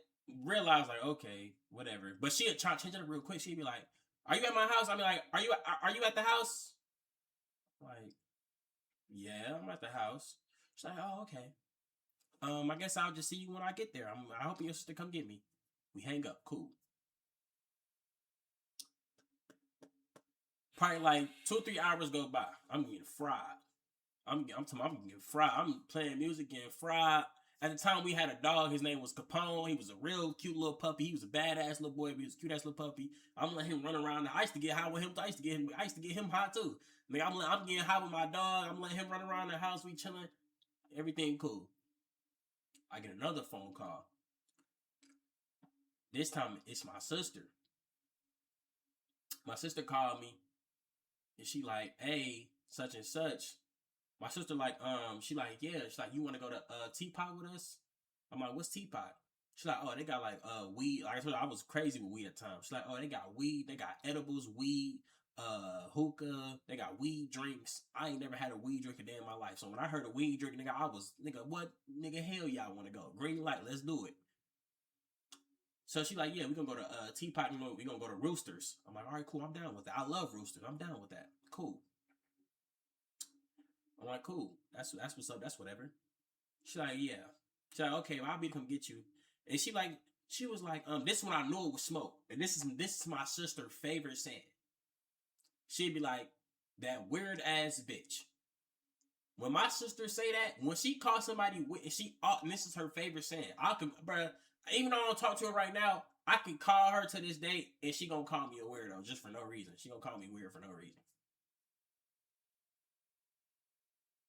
realized like, okay, whatever. But she'd try to change it up real quick. She'd be like, are you at my house? I'd be like, are you at the house? Like, yeah, I'm at the house. She's like, oh, okay. I guess I'll just see you when I get there. I hope your sister come get me. We hang up. Cool. Probably like 2 or 3 hours go by. I'm getting fried. I'm getting fried. I'm playing music, getting fried. At the time, we had a dog. His name was Capone. He was a real cute little puppy. He was a badass little boy. But he was a cute ass little puppy. I'm letting him run around. I used to get high with him. I used to get him high too. Like I'm getting high with my dog. I'm letting him run around the house. We chilling. Everything cool. I get another phone call. This time it's my sister. My sister called me, and she like, hey, such and such. My sister like, she like, yeah. She's like, you want to go to Teapot with us? I'm like, what's Teapot? She's like, oh, they got like weed. Like I told her, I was crazy with weed at the time. She's like, oh, they got weed. They got edibles, weed, hookah. They got weed drinks. I ain't never had a weed drink a day in my life. So when I heard a weed drink, nigga, I was, nigga, what? Nigga, hell yeah, I want to go. Green light, let's do it. So she like, yeah, we gonna go to Teapot. We gonna go to Roosters. I'm like, all right, cool. I'm down with that. I love Roosters. I'm down with that. Cool. I'm like, cool. That's what's up. That's whatever. She like, yeah. She like, okay, well, I'll be to come get you. And she was like, this one I knew it was smoke. And this is my sister's favorite saying. She'd be like, that weird ass bitch. When my sister say that, when she calls somebody, and this is her favorite saying. I can, bruh, even though I don't talk to her right now, I can call her to this day, and she gonna call me a weirdo just for no reason. She gonna call me weird for no reason.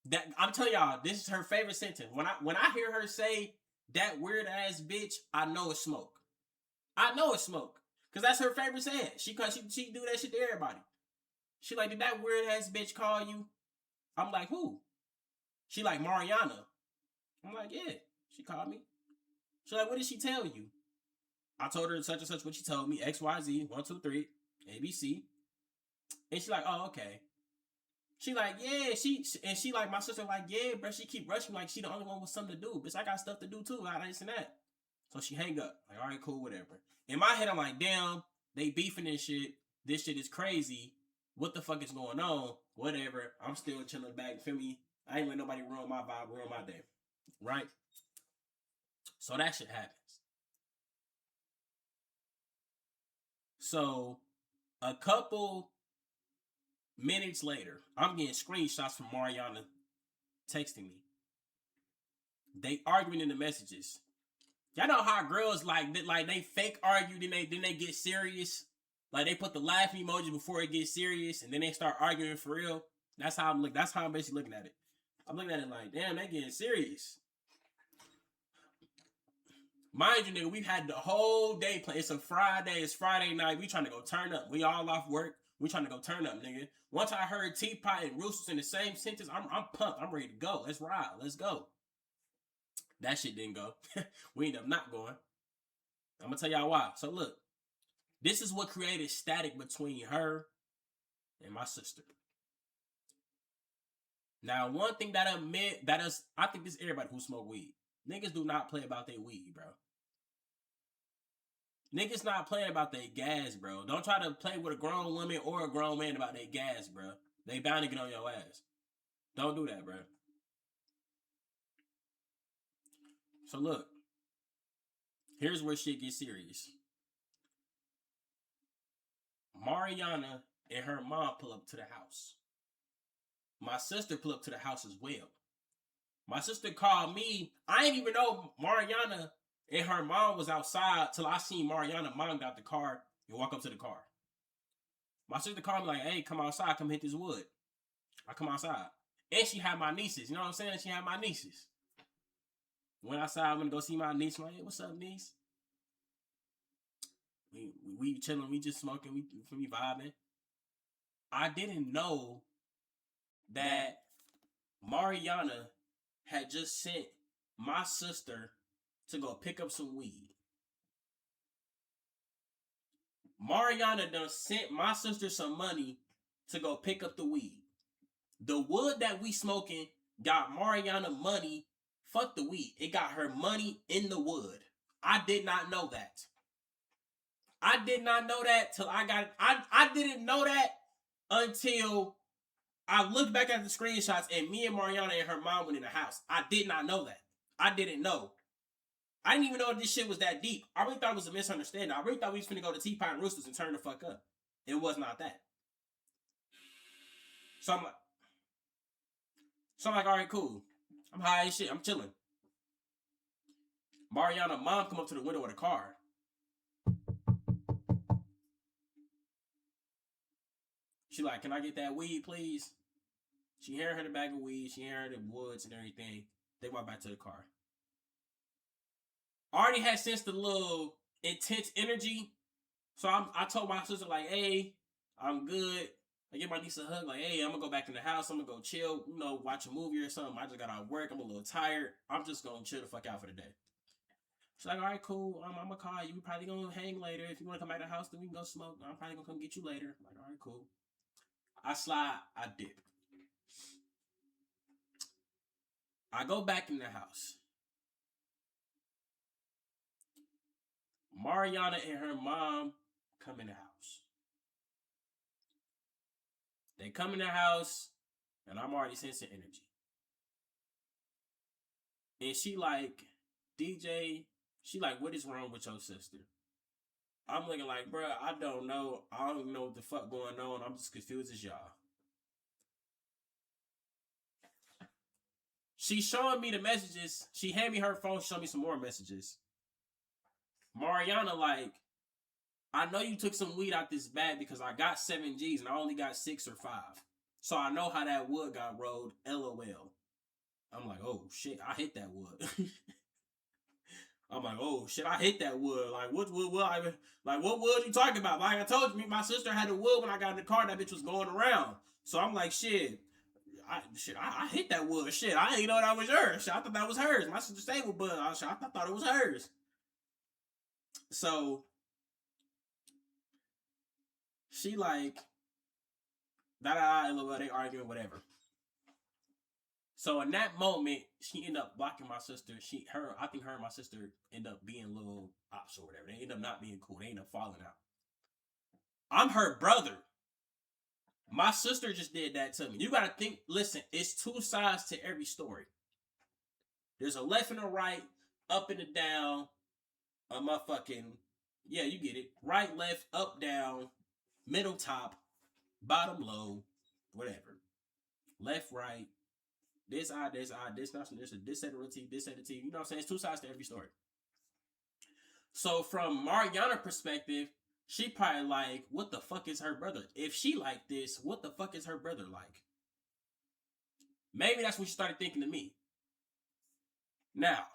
That I'm telling y'all, this is her favorite sentence. When I hear her say that weird ass bitch, I know it's smoke. I know it's smoke. Cause that's her favorite saying. She do that shit to everybody. She like, did that weird ass bitch call you? I'm like, who? She like, Mariana. I'm like, yeah. She called me. She like, what did she tell you? I told her such and such what she told me. XYZ, 1, 2, 3, ABC. And she like, oh, okay. She like, yeah, she like, my sister like, yeah, bro, she keep rushing like she the only one with something to do. Bitch, I got stuff to do too, like this and that. So she hang up. Like, all right, cool, whatever. In my head, I'm like, damn, they beefing this shit. This shit is crazy. What the fuck is going on? Whatever. I'm still chilling back, feel me? I ain't let nobody ruin my vibe, ruin my day. Right? So that shit happens. So a couple minutes later, I'm getting screenshots from Mariana texting me. They arguing in the messages. Y'all know how girls like they fake argue, then they get serious. Like they put the laughing emoji before it gets serious, and then they start arguing for real. That's how I'm basically looking at it. I'm looking at it like, damn, they getting serious. Mind you, nigga, we've had the whole day play. It's a Friday. It's Friday night. We trying to go turn up. We all off work. We trying to go turn up, nigga. Once I heard Teapot and Roosters in the same sentence, I'm pumped. I'm ready to go. Let's ride. Let's go. That shit didn't go. We ended up not going. I'm gonna tell y'all why. So look, this is what created static between her and my sister. Now, one thing that I think this is everybody who smoke weed. Niggas do not play about their weed, bro. Niggas not playing about their gas, bro. Don't try to play with a grown woman or a grown man about their gas, bro. They bound to get on your ass. Don't do that, bro. So look, here's where shit gets serious. Mariana and her mom pull up to the house. My sister pull up to the house as well. My sister called me. I didn't even know Mariana and her mom was outside till I seen Mariana mom got the car and walk up to the car. My sister called me like, hey, come outside, come hit this wood. I come outside. And she had my nieces. You know what I'm saying? She had my nieces. Went outside, I'm gonna go see my niece. I'm like, hey, what's up, niece? We chilling, we just smoking, we vibing. I didn't know that Mariana had just sent my sister to go pick up some weed. Mariana done sent my sister some money to go pick up the weed. The wood that we smoking got Mariana money. Fuck the weed. It got her money in the wood. I did not know that. I did not know that till I didn't know that until I looked back at the screenshots and me and Mariana and her mom went in the house. I did not know that. I didn't know. I didn't even know this shit was that deep. I really thought it was a misunderstanding. I really thought we was finna go to Teapot and Roosters and turn the fuck up. It was not that. So I'm like, all right, cool. I'm high as shit. I'm chilling. Mariana mom come up to the window of the car. She like, can I get that weed, please? She handed her the bag of weed. She handed her the woods and everything. They went back to the car. I already had sensed the little intense energy. So I told my sister, like, hey, I'm good. I give my niece a hug, like, hey, I'm going to go back in the house. I'm going to go chill, watch a movie or something. I just got out of work. I'm a little tired. I'm just going to chill the fuck out for the day. She's like, all right, cool. I'm going to call you. We probably going to hang later. If you want to come back to the house, then we can go smoke. I'm probably going to come get you later. I'm like, all right, cool. I slide. I dip. I go back in the house. Mariana and her mom come in the house. They come in the house, and I'm already sensing energy. And she like, DJ, she like, what is wrong with your sister? I'm looking like, bro, I don't know. I don't even know what the fuck going on. I'm just confused as y'all. She's showing me the messages. She handed me her phone, showed me some more messages. Mariana like, I know you took some weed out this bag because I got 7 G's and I only got 6 or 5. So I know how that wood got rolled. LOL. I'm like, oh shit, I hit that wood. I'm like, oh shit, I hit that wood. Like, what wood you talking about? Like I told you, my sister had a wood when I got in the car. That bitch was going around. So I'm like, shit, I hit that wood. Shit, I didn't know that was yours. Shit, I thought that was hers. My sister stayed with Bud. I thought it was hers. So she like, they arguing, whatever. So in that moment, she ended up blocking my sister. I think her and my sister end up being little ops or whatever. They end up not being cool. They end up falling out. I'm her brother. My sister just did that to me. You gotta think, listen, it's 2 sides to every story. There's a left and a right, up and a down, a motherfucking, yeah, you get it. Right, left, up, down, middle, top, bottom, low, whatever. Left, right, this eye, this not this set of the teeth, this set of the teeth. You know what I'm saying? It's 2 sides to every story. So from Mariana's perspective, she probably like, what the fuck is her brother? If she like this, what the fuck is her brother like? Maybe that's when she started thinking to me. Now,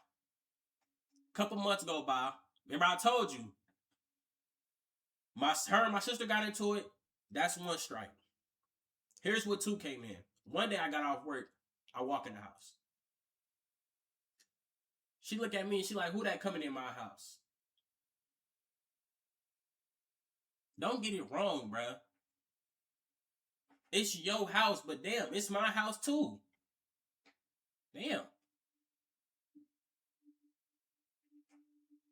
a couple months go by. Remember I told you, her and my sister got into it. That's one strike. Here's what two came in. One day I got off work. I walk in the house. She look at me and she like, who that coming in my house? Don't get it wrong, bruh. It's your house, but damn, it's my house too. Damn.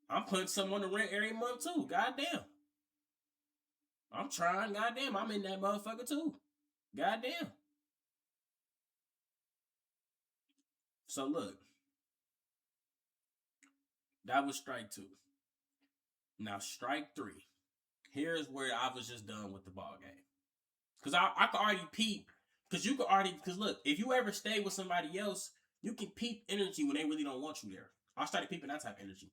I'm putting some on the rent every month too. Goddamn. I'm trying. Goddamn. I'm in that motherfucker too. Goddamn. So look, that was strike two. Now strike three. Here's where I was just done with the ball game. Cause I could already peep. Cause you could already. Cause look, if you ever stay with somebody else, you can peep energy when they really don't want you there. I started peeping that type of energy.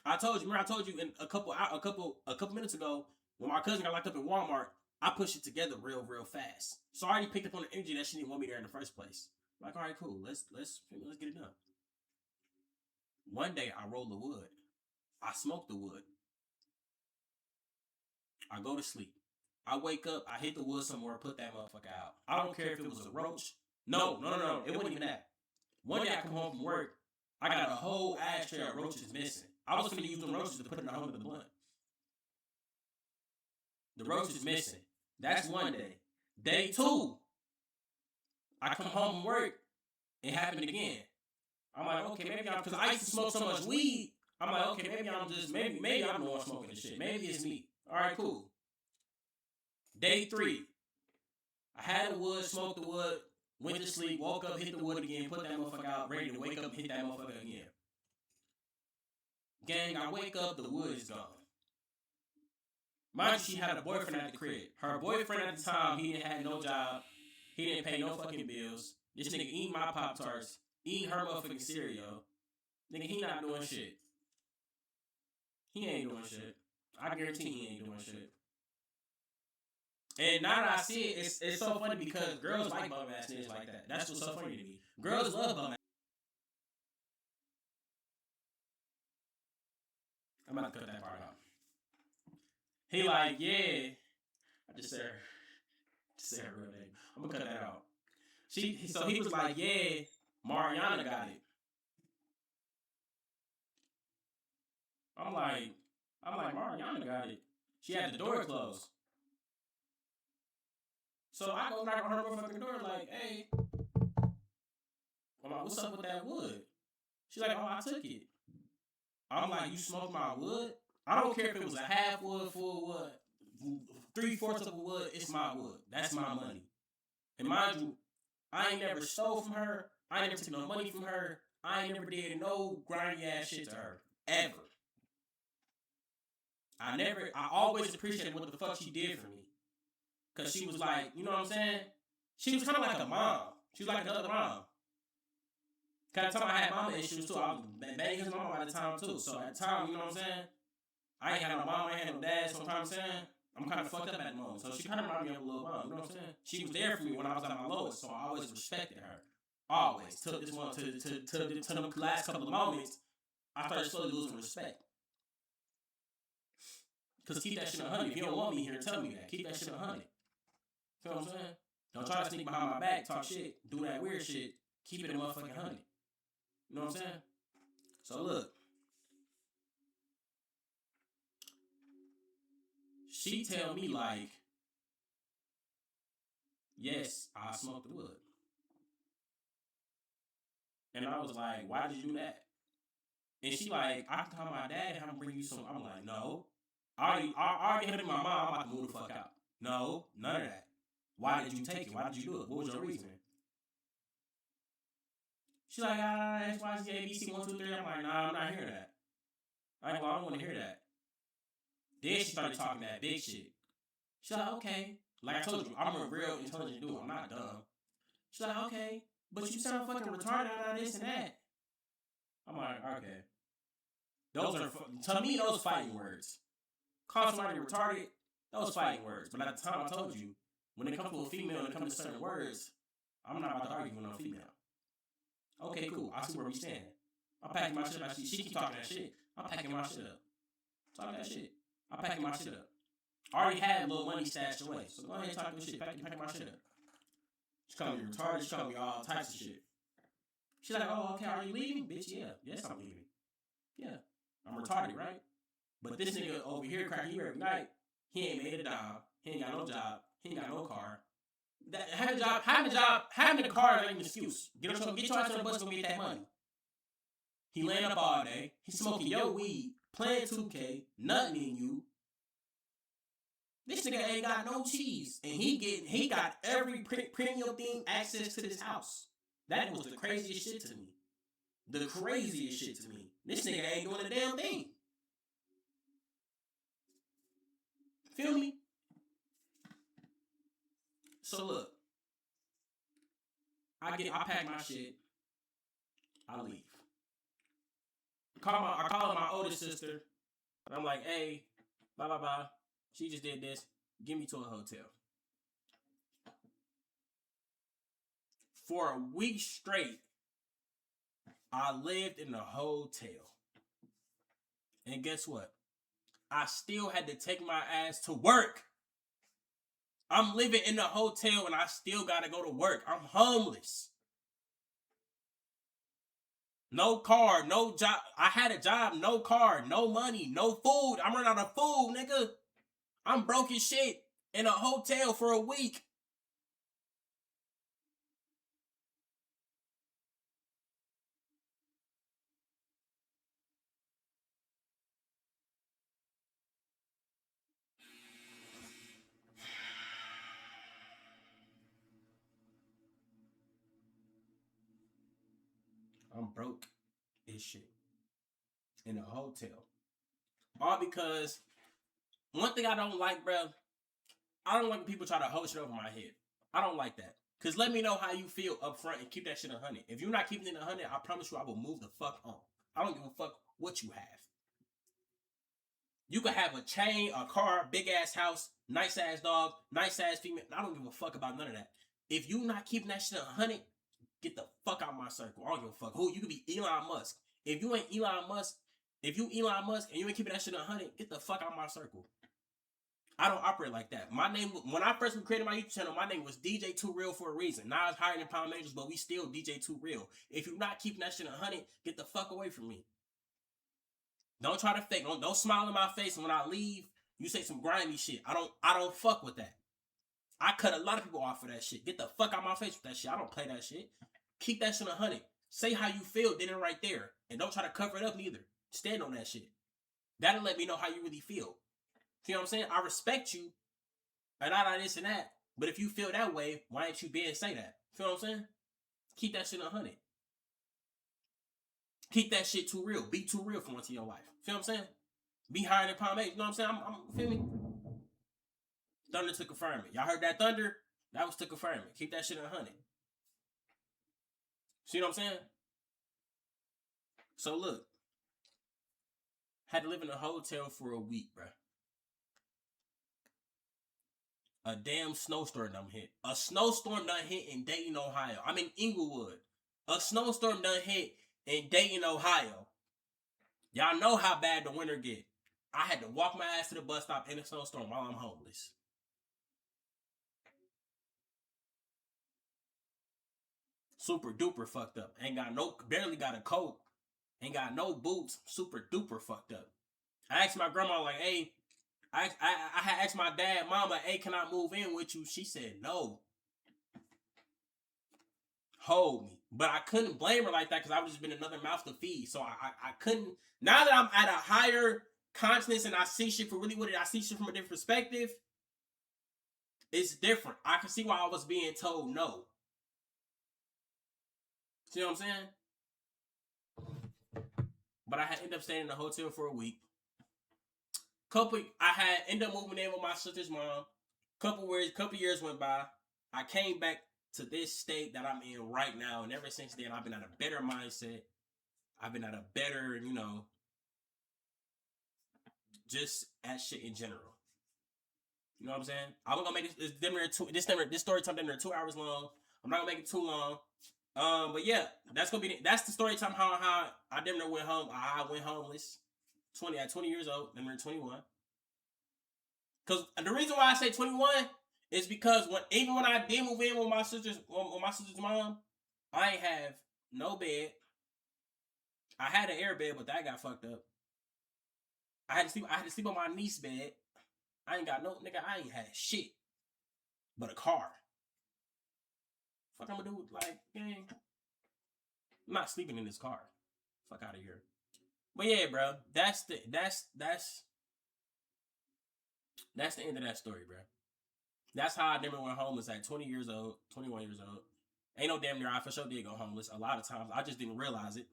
I told you. Remember, I told you in a couple minutes ago when my cousin got locked up in Walmart. I pushed it together real fast. So I already picked up on the energy that she didn't want me there in the first place. Like, all right, cool. Let's get it done. One day I roll the wood. I smoke the wood. I go to sleep. I wake up. I hit the wood somewhere. Put that motherfucker out. I don't care if it was a roach. No. It wasn't even that. One day I come home from work. I got a whole ashtray of roaches missing. I was gonna use the roaches to put in the home of the blunt. The roach is missing. That's one day. Day two, I come home from work. It happened again. I'm like, okay, maybe I'm, because I used to smoke so much weed. I'm like, okay, maybe I'm the one smoking this shit. Maybe it's me. All right, cool. Day three, I had the wood, smoked the wood, went to sleep, woke up, hit the wood again, put that motherfucker out, ready to wake up and hit that motherfucker again. Gang, I wake up, the wood is gone. Mind you, she had a boyfriend at the crib. Her boyfriend at the time, he didn't have no job. He didn't pay no fucking bills. This nigga eating my Pop-Tarts, eating her motherfucking cereal. Nigga, he not doing shit. He ain't doing shit. I guarantee he ain't doing shit. And now that I see it, it's so funny because girls like bum ass niggas like that. That's what's so funny to me. Girls love bum ass. I'm about to cut that part out. He like, yeah. I just said her real name. I'm gonna cut that out. So he was like, yeah, Mariana got it. I'm like, Mariana got it. She had the door closed. So I go knock on her motherfucking door like, hey, I'm like, what's up with that wood? She's like, oh, I took it. I'm like, you smoked my wood? I don't care if it was a half wood, full wood, 3/4 of a wood, it's my wood. That's my money. And mind you, I ain't never stole from her. I ain't never took no money from her. I ain't never did no grindy ass shit to her. Ever. I always appreciated what the fuck she did for me. Cause she was like, you know what I'm saying? She was kind of like a mom. She was like another mom. Cause at the time I had mama issues too. I was banging his mama at the time too. So at the time, you know what I'm saying? I ain't had no mom, I ain't had no dad. So you know what I'm saying? I'm kind of fucked up at the moment. So she kind of reminded me of a little mom. You know what I'm saying? She was there for me when I was at my lowest. So I always respected her. Always. Took this one to the last couple of moments, I started slowly losing respect. Cause keep that shit 100. If you don't want me here, tell me that. Keep that shit 100. Feel what I'm saying? Don't try to sneak behind my back, talk shit, do that weird shit. Keep it a motherfucking 100. You know what I'm saying? So look. She tell me like, yes, I smoked the wood. And I was like, why did you do that? And she like, I can call my dad and have him bring you some. I'm like, no. I already hit my mom, I'm about to move the fuck out. No, none of that. Why did you take it? Why did you do it? What was your reason? She's like, X, Y, Z, A, B, C, 1, 2, 3. I'm like, nah, I'm not hearing that. I don't want to hear that. Then she started talking that big shit. She's like, okay. Like I told you, I'm a real intelligent dude. I'm not dumb. She's like, okay. But you sound fucking retarded out of this and that. I'm like, okay. Those are, to me, those fighting words. Call somebody retarded, those fighting words. But at the time, I told you, when it comes to a female and it comes to certain words, I'm not about to argue with no female. Okay, cool. I see where we stand. I'm packing my shit up. She keep talking that shit. I'm packing my shit up. Talk that shit. I'm packing my shit up. I already had a little money stashed away. So go ahead and talk your shit. Packing my shit up. She called me retarded. She called me all types of shit. She's like, oh, okay, are you leaving? Bitch, yeah. Yes, I'm leaving. Yeah. I'm retarded, right? But this nigga over here cracking you every night, he ain't made a dime. He ain't got no job. He ain't got no car. Having a car ain't an excuse. Get your ass on the bus and go get that money. He laying up all day. He smoking your weed, playing 2K, nothing in you. This nigga ain't got no cheese, and he got every premium thing access to this house. That was the craziest shit to me. The craziest shit to me. This nigga ain't doing a damn thing. Feel me? So look, I pack my shit, I leave. I call my oldest sister, and I'm like, hey, blah blah blah. She just did this. Get me to a hotel. For a week straight, I lived in a hotel. And guess what? I still had to take my ass to work. I'm living in a hotel and I still gotta go to work. I'm homeless. No car, no job. I had a job, no car, no money, no food. I'm running out of food, nigga. I'm broke as shit in a hotel for a week. I'm broke as shit in a hotel. All because one thing I don't like, bro, I don't like when people try to hold shit over my head. I don't like that. Cause let me know how you feel up front and keep that shit 100. If you're not keeping it 100, I promise you I will move the fuck on. I don't give a fuck what you have. You could have a chain, a car, big ass house, nice ass dog, nice ass female. I don't give a fuck about none of that. If you not keeping that shit 100, get the fuck out of my circle. I don't give a fuck. Who you could be Elon Musk. If you ain't Elon Musk, if you Elon Musk and you ain't keeping that shit 100, get the fuck out of my circle. I don't operate like that. My name, when I first created my YouTube channel, my name was DJ Too Real for a reason. Now it's higher than Pound Majors, but we still DJ Too Real. If you're not keeping that shit 100, get the fuck away from me. Don't try to fake. Don't smile in my face, and when I leave, you say some grimy shit. I don't fuck with that. I cut a lot of people off for that shit. Get the fuck out of my face with that shit. I don't play that shit. Keep that shit 100. Say how you feel, then and right there. And don't try to cover it up neither. Stand on that shit. That'll let me know how you really feel. You know what I'm saying? I respect you, and I like this and that. But if you feel that way, why ain't you be and say that? You know what I'm saying? Keep that shit 100. Keep that shit too real. Be too real for once in your life. Feel what I'm saying? Be higher than Palm 8. You know what I'm saying? I'm feel me? Thunder to confirm it. Y'all heard that thunder? That was to confirm it. Keep that shit 100. See what I'm saying? So look. Had to live in a hotel for a week, bruh. A damn snowstorm done hit. A snowstorm done hit in Dayton, Ohio. I'm in Inglewood. A snowstorm done hit in Dayton, Ohio. Y'all know how bad the winter get. I had to walk my ass to the bus stop in a snowstorm while I'm homeless. Super duper fucked up. Barely got a coat. Ain't got no boots. Super duper fucked up. I asked my grandma, like, hey, I had asked my dad, mama, hey, can I move in with you? She said no. Hold me. But I couldn't blame her like that because I would just been another mouth to feed. So I couldn't. Now that I'm at a higher consciousness and I see shit for really what I see shit from a different perspective, it's different. I can see why I was being told no. See what I'm saying? But I had ended up staying in the hotel for a week. I had ended up moving in with my sister's mom. Couple years went by. I came back to this state that I'm in right now, and ever since then, I've been at a better mindset. I've been at a better, just at shit in general. You know what I'm saying? I'm gonna make this story time dinner 2 hours long. I'm not gonna make it too long. But yeah, that's the story time how I damn near went home. I went homeless. 20 years old, then we're 21. Cause the reason why I say 21 is because even when I did move in with my sister's mom, I ain't have no bed. I had an air bed, but that got fucked up. I had to sleep on my niece's bed. I ain't got no nigga. I ain't had shit but a car. Fuck, I'm gonna do like, gang. I'm not sleeping in this car. Fuck out of here. But yeah, bro, that's the end of that story, bro. That's how I never went homeless at 20 years old, 21 years old. Ain't no damn near I for sure did go homeless a lot of times. I just didn't realize it.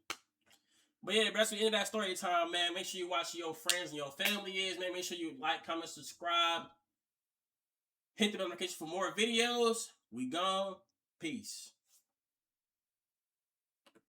But yeah, that's the end of that story time, man. Make sure you watch your friends and your family is, man. Make sure you like, comment, subscribe. Hit the notification for more videos. We gone. Peace.